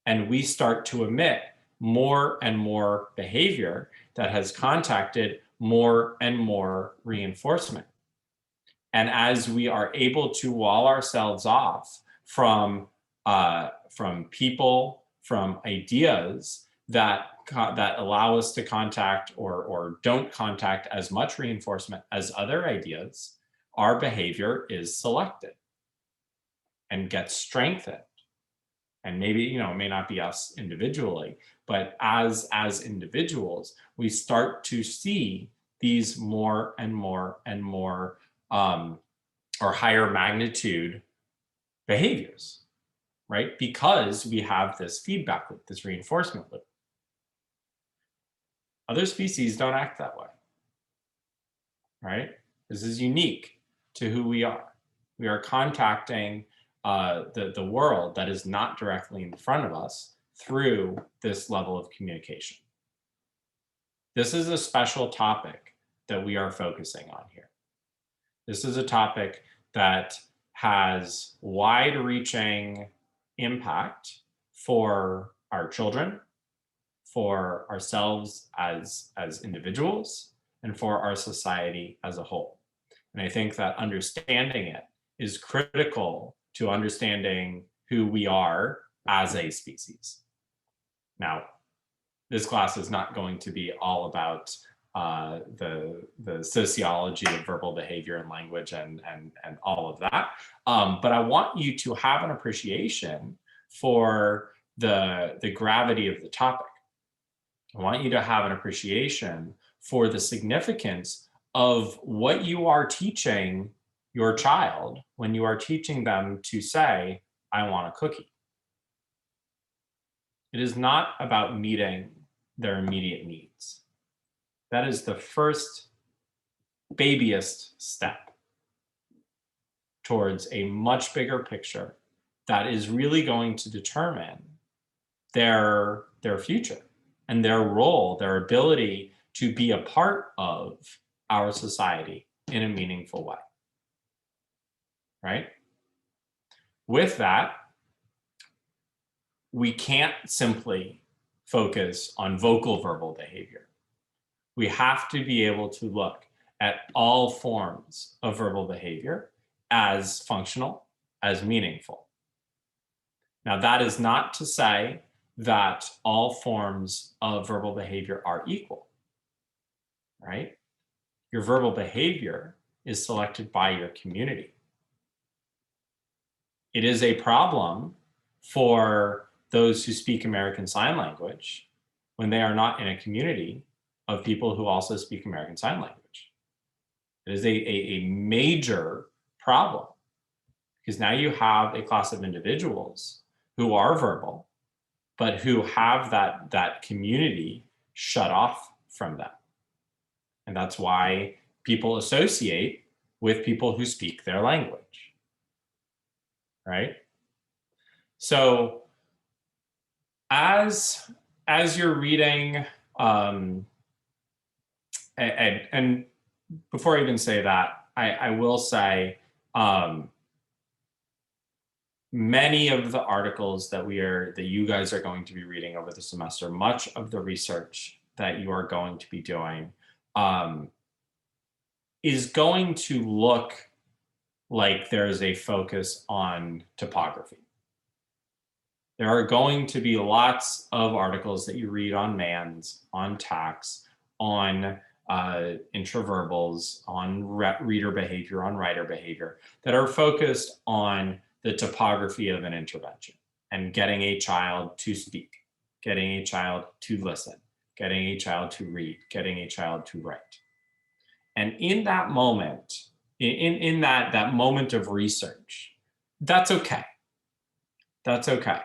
And we start to emit more and more behavior that has contacted more and more reinforcement. And as we are able to wall ourselves off from people, from ideas that allow us to contact or don't contact as much reinforcement as other ideas, our behavior is selected and gets strengthened. And maybe, it may not be us individually, but as individuals, we start to see these more and more and more or higher magnitude behaviors, right? Because we have this feedback loop, this reinforcement loop. Other species don't act that way, right? This is unique to who we are. We are contacting the world that is not directly in front of us through this level of communication. This is a special topic that we are focusing on here. This is a topic that has wide-reaching impact for our children, for ourselves as individuals, and for our society as a whole. And I think that understanding it is critical to understanding who we are as a species. Now, this class is not going to be all about the sociology of verbal behavior and language and all of that. But I want you to have an appreciation for the gravity of the topic. I want you to have an appreciation for the significance of what you are teaching your child when you are teaching them to say, I want a cookie. It is not about meeting their immediate needs. That is the first babyest step towards a much bigger picture that is really going to determine their future and their role, their ability to be a part of our society in a meaningful way, right? With that, we can't simply focus on vocal verbal behavior. We have to be able to look at all forms of verbal behavior as functional, as meaningful. Now, that is not to say that all forms of verbal behavior are equal, right? Your verbal behavior is selected by your community. It is a problem for those who speak American Sign Language when they are not in a community of people who also speak American Sign Language. It is a major problem because now you have a class of individuals who are verbal, but who have that community shut off from them. And that's why people associate with people who speak their language, right? So as you're reading, and before I even say that, I will say many of the articles that you guys are going to be reading over the semester, much of the research that you are going to be doing is going to look like there's a focus on topography. There are going to be lots of articles that you read on MANs, on TACs, on intraverbals, on reader behavior, on writer behavior, that are focused on the topography of an intervention and getting a child to speak, getting a child to listen, getting a child to read, getting a child to write. And in that moment, in that moment of research, that's okay. That's okay.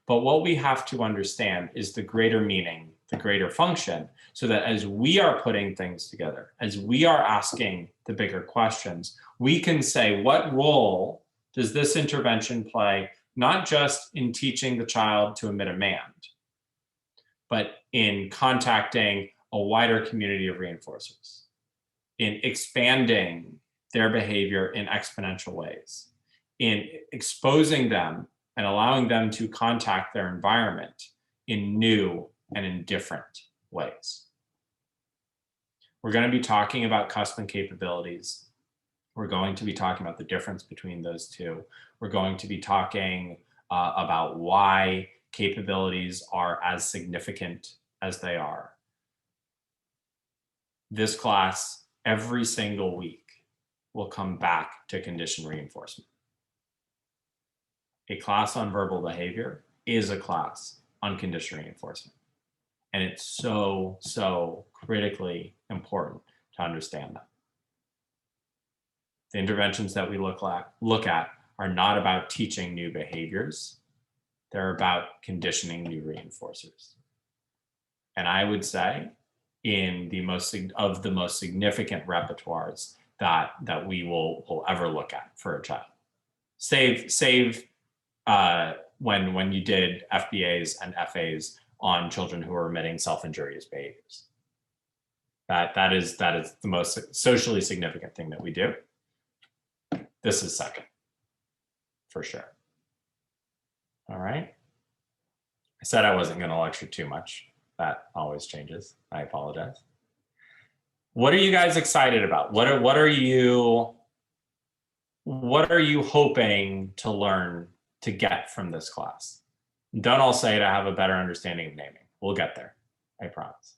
But what we have to understand is the greater meaning, the greater function, so that as we are putting things together, as we are asking the bigger questions, we can say, what role does this intervention play, not just in teaching the child to emit a mand, but in contacting a wider community of reinforcers, in expanding their behavior in exponential ways, in exposing them and allowing them to contact their environment in new and in different ways. We're going to be talking about custom capabilities. We're going to be talking about the difference between those two. We're going to be talking about why capabilities are as significant as they are. This class, every single week, will come back to condition reinforcement. A class on verbal behavior is a class on condition reinforcement. And it's so, so critically important to understand them. The interventions that we look at are not about teaching new behaviors. They're about conditioning new reinforcers. And I would say in the most significant repertoires that we will ever look at for a child. Save when you did FBAs and FAs on children who are emitting self-injurious behaviors. That is the most socially significant thing that we do. This is second, for sure. All right. I said I wasn't going to lecture too much. That always changes. I apologize. What are you guys excited about? What are you hoping to learn to get from this class? Don't all say to have a better understanding of naming. We'll get there, I promise.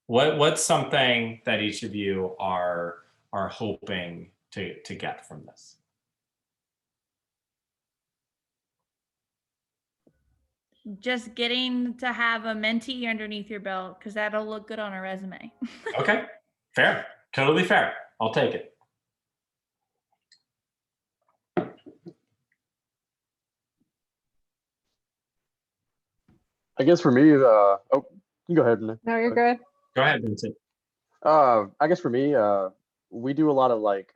What's something that each of you are hoping to get from this? Just getting to have a mentee underneath your belt, because that'll look good on a resume. Okay, fair, totally fair. I'll take it. I guess for me, oh, you go ahead, Nick. No, you're good. Go ahead, Vincent. I guess for me, we do a lot of like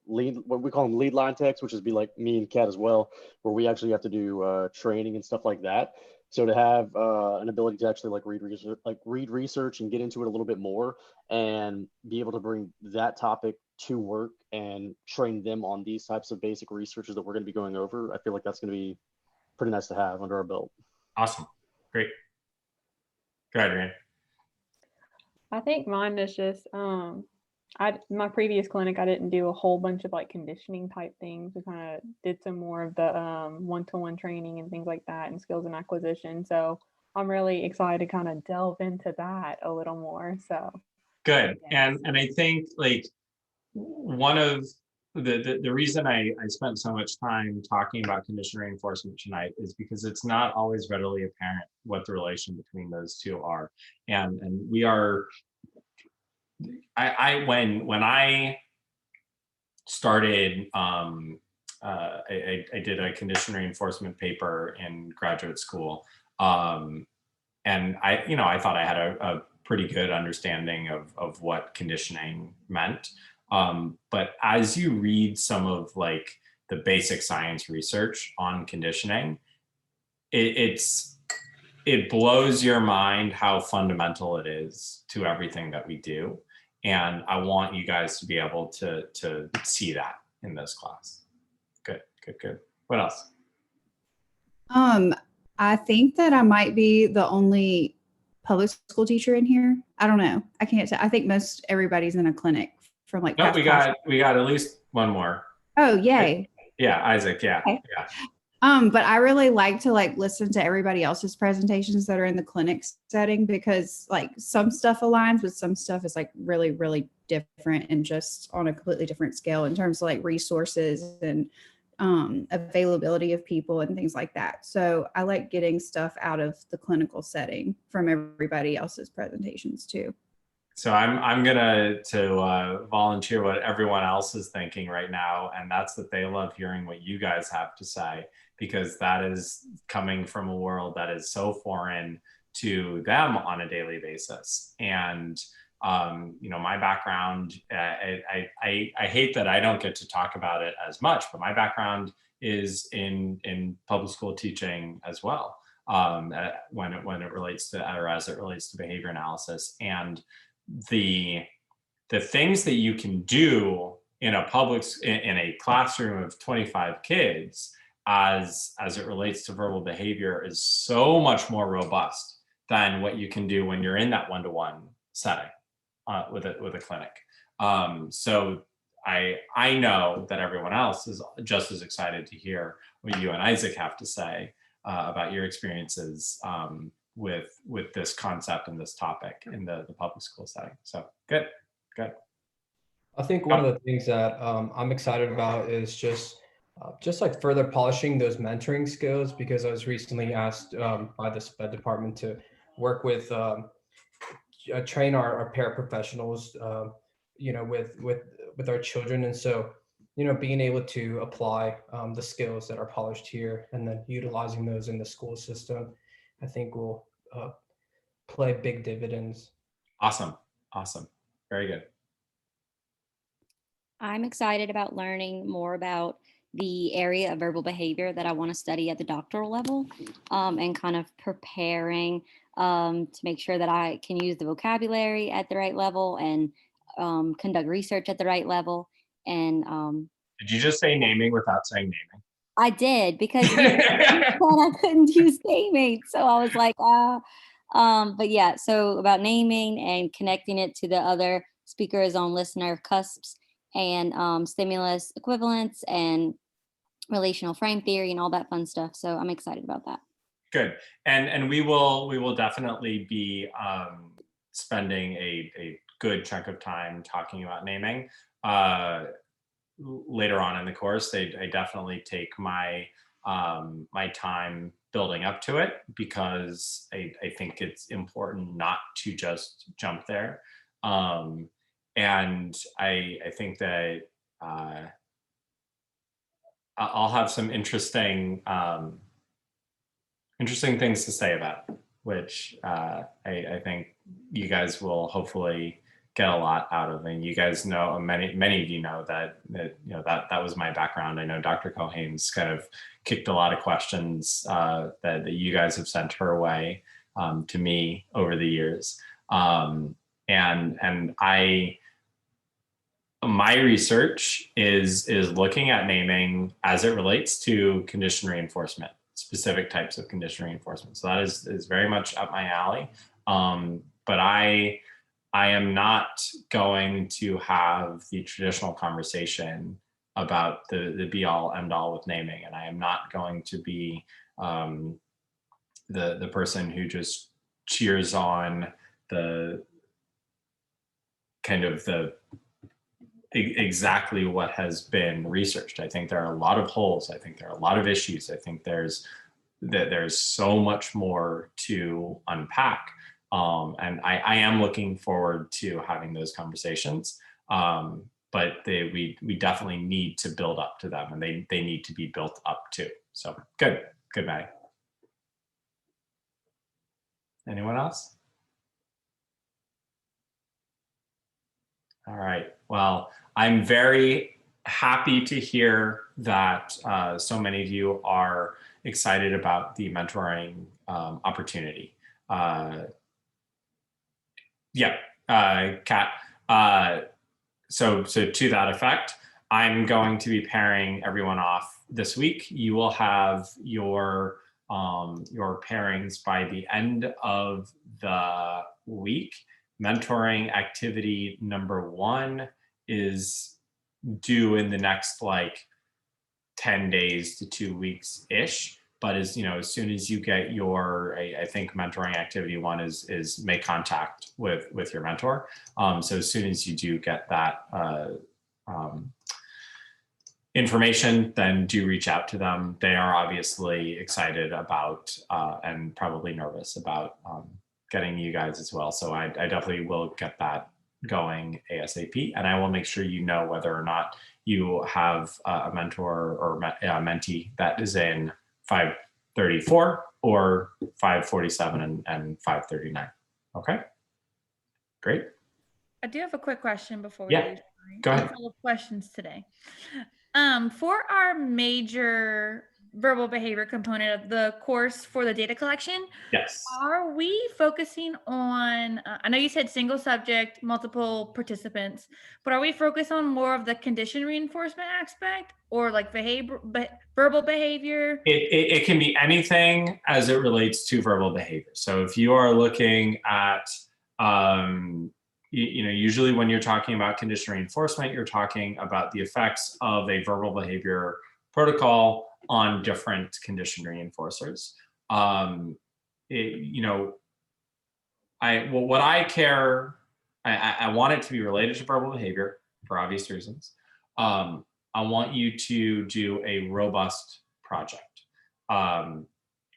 lead, what we call them lead line techs, which is be like me and Kat as well, where we actually have to do training and stuff like that. So to have an ability to actually read research and get into it a little bit more and be able to bring that topic to work and train them on these types of basic researches that we're going to be going over, I feel like that's going to be pretty nice to have under our belt. Awesome, great. Go ahead, Ryan. I think mine is just my previous clinic, I didn't do a whole bunch of like conditioning type things. We kind of did some more of the one-to-one training and things like that and skills and acquisition. So I'm really excited to kind of delve into that a little more. So good. Yes. And I think like one of the reason I spent so much time talking about condition reinforcement tonight is because it's not always readily apparent what the relation between those two are. And we are, when I started, I did a condition reinforcement paper in graduate school. And I thought I had a pretty good understanding of what conditioning meant. But as you read some of like the basic science research on conditioning, it blows your mind how fundamental it is to everything that we do. And I want you guys to be able to see that in this class. Good. What else? I think that I might be the only public school teacher in here. I don't know. I can't say. I think most everybody's in a clinic from like. No, we got at least one more. Oh, yay. Yeah, Isaac. Yeah. Okay. Yeah. But I really like to like listen to everybody else's presentations that are in the clinic setting, because like some stuff aligns, but some stuff is like really, really different and just on a completely different scale in terms of like resources and availability of people and things like that. So I like getting stuff out of the clinical setting from everybody else's presentations too. So I'm gonna volunteer what everyone else is thinking right now, and that's that they love hearing what you guys have to say, because that is coming from a world that is so foreign to them on a daily basis. And my background, I hate that I don't get to talk about it as much, but my background is in public school teaching as well, when it relates to, or as it relates to behavior analysis. And the things that you can do in a classroom of 25 kids as it relates to verbal behavior is so much more robust than what you can do when you're in that one-to-one setting with a clinic. So I know that everyone else is just as excited to hear what you and Isaac have to say about your experiences with this concept and this topic in the public school setting. So good. I think one of the things that I'm excited about is just like further polishing those mentoring skills, because I was recently asked by the SPED department to work with train our paraprofessionals, with our children. And so, being able to apply the skills that are polished here and then utilizing those in the school system, I think will play big dividends. Awesome. Very good. I'm excited about learning more about the area of verbal behavior that I want to study at the doctoral level, and kind of preparing to make sure that I can use the vocabulary at the right level and conduct research at the right level. And Did you just say naming without saying naming? I did, because you said I couldn't use naming. So I was like, but yeah, so about naming and connecting it to the other speakers on listener cusps and stimulus equivalents and relational frame theory and all that fun stuff. So I'm excited about that. Good. And we will definitely be spending a good chunk of time talking about naming later on in the course. I definitely take my my time building up to it, because I think it's important not to just jump there. And I think that I'll have some interesting things to say about, which I think you guys will hopefully get a lot out of. And you guys know, many of you know that was my background. I know Dr. Cohane's kind of kicked a lot of questions that you guys have sent her way to me over the years. And my research is looking at naming as it relates to condition reinforcement, specific types of condition reinforcement. So that is very much up my alley. But I am not going to have the traditional conversation about the be all end all with naming, and I am not going to be the person who just cheers on the kind of the exactly what has been researched. I think there are a lot of holes. I think there are a lot of issues. I think there's so much more to unpack. And I am looking forward to having those conversations. But we definitely need to build up to them, and they need to be built up too. So good, Maddie. Anyone else? All right. Well, I'm very happy to hear that so many of you are excited about the mentoring opportunity. Kat. So to that effect, I'm going to be pairing everyone off this week. You will have your pairings by the end of the week. Mentoring activity number 1 is due in the next 10 days to 2 weeks ish. But as soon as you get your, I think mentoring activity 1 is make contact with your mentor. So as soon as you do get that information, then do reach out to them. They are obviously excited about and probably nervous about getting you guys as well. So I definitely will get that going ASAP, and I will make sure you know whether or not you have a mentor or a mentee that is in 534 or 547 and 539. Okay, great. I do have a quick question before we leave. Go ahead. A couple of questions today. For our major verbal behavior component of the course for the data collection, yes, are we focusing on, I know you said single subject, multiple participants, but are we focused on more of the condition reinforcement aspect, or verbal behavior? It can be anything as it relates to verbal behavior. So if you are looking at, usually when you're talking about condition reinforcement, you're talking about the effects of a verbal behavior protocol on different condition reinforcers. What I care, I want it to be related to verbal behavior for obvious reasons. I want you to do a robust project.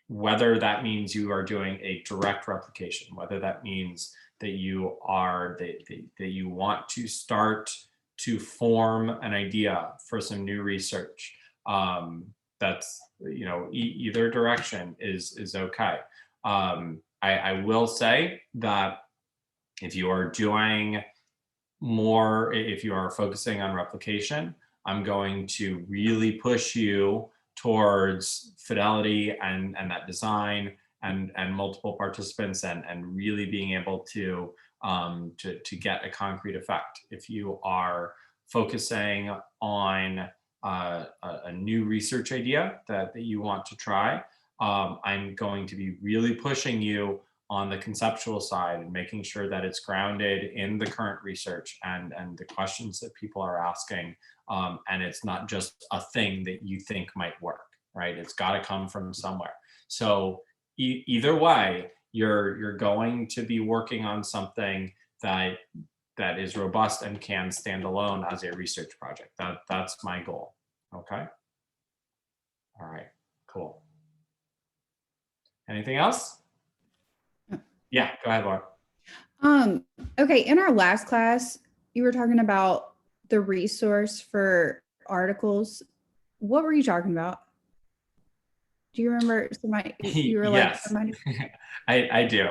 Whether that means you are doing a direct replication, whether that means that you are that you want to start to form an idea for some new research. That's, you know, either direction is okay. I will say that if you are doing more, if you are focusing on replication, I'm going to really push you towards fidelity and that design and multiple participants and really being able to get a concrete effect. If you are focusing on a new research idea that you want to try, I'm going to be really pushing you on the conceptual side and making sure that it's grounded in the current research and the questions that people are asking. And it's not just a thing that you think might work, right? It's got to come from somewhere. So either way, you're going to be working on something that is robust and can stand alone as a research project. That's my goal. Okay. All right. Cool. Anything else? Yeah, go ahead, Laura. Okay, in our last class, you were talking about the resource for articles. What were you talking about? Do you remember somebody? You were like, Yes, somebody? I do.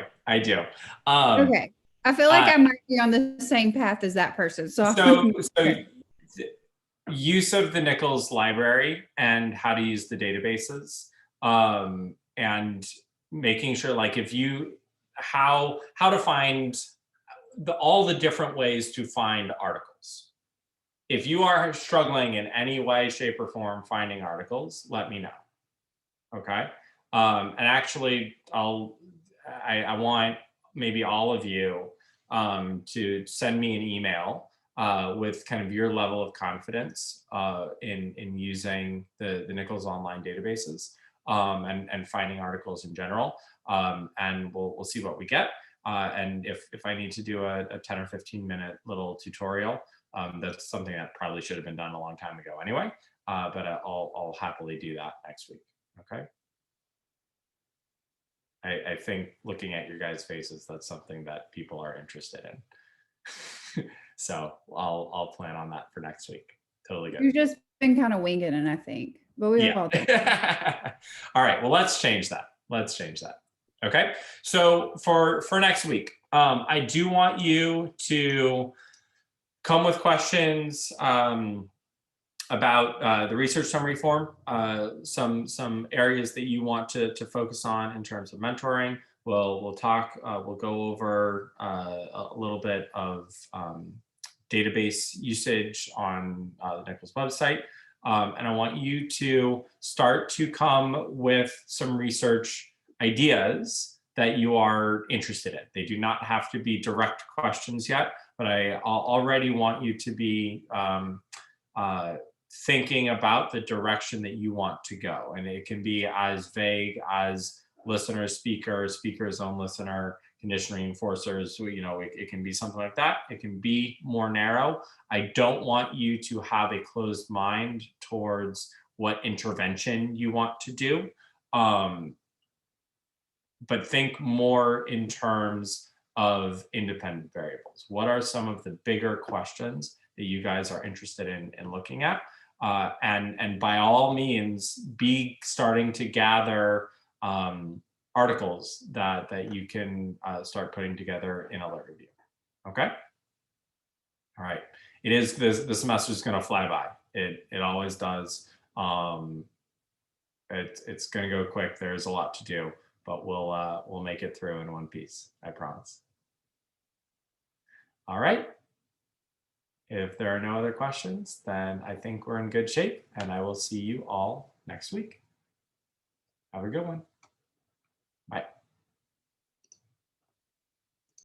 Okay, I feel like I might be on the same path as that person. So use of the Nichols library and how to use the databases, and making sure, like, if you how to find all the different ways to find articles. If you are struggling in any way, shape, or form finding articles, let me know. Okay. And actually, I want maybe all of you to send me an email with kind of your level of confidence in using the Nichols online databases and finding articles in general. And we'll see what we get. And if I need to do a 10 or 15 minute little tutorial, that's something that probably should have been done a long time ago anyway. But I'll happily do that next week. Okay. I think looking at your guys' faces, that's something that people are interested in. So I'll plan on that for next week. Totally good. You've just been kind of winging it, I think. But we all think. All right. Well, let's change that. Okay. So for next week, I do want you to come with questions about the research summary form, some areas that you want to focus on in terms of mentoring. We'll talk, we'll go over a little bit of database usage on the Nichols website. And I want you to start to come with some research ideas that you are interested in. They do not have to be direct questions yet, but I already want you to be thinking about the direction that you want to go. And it can be as vague as listener, speaker's own listener, condition reinforcers, you know, it can be something like that. It can be more narrow. I don't want you to have a closed mind towards what intervention you want to do. But think more in terms of independent variables. What are some of the bigger questions that you guys are interested in looking at? And by all means, be starting to gather articles that you can start putting together in alert review. Okay. All right. It is the semester is going to fly by. It always does. It's going to go quick. There's a lot to do, but we'll make it through in one piece. I promise. All right. If there are no other questions, then I think we're in good shape, and I will see you all next week. Have a good one. Bye.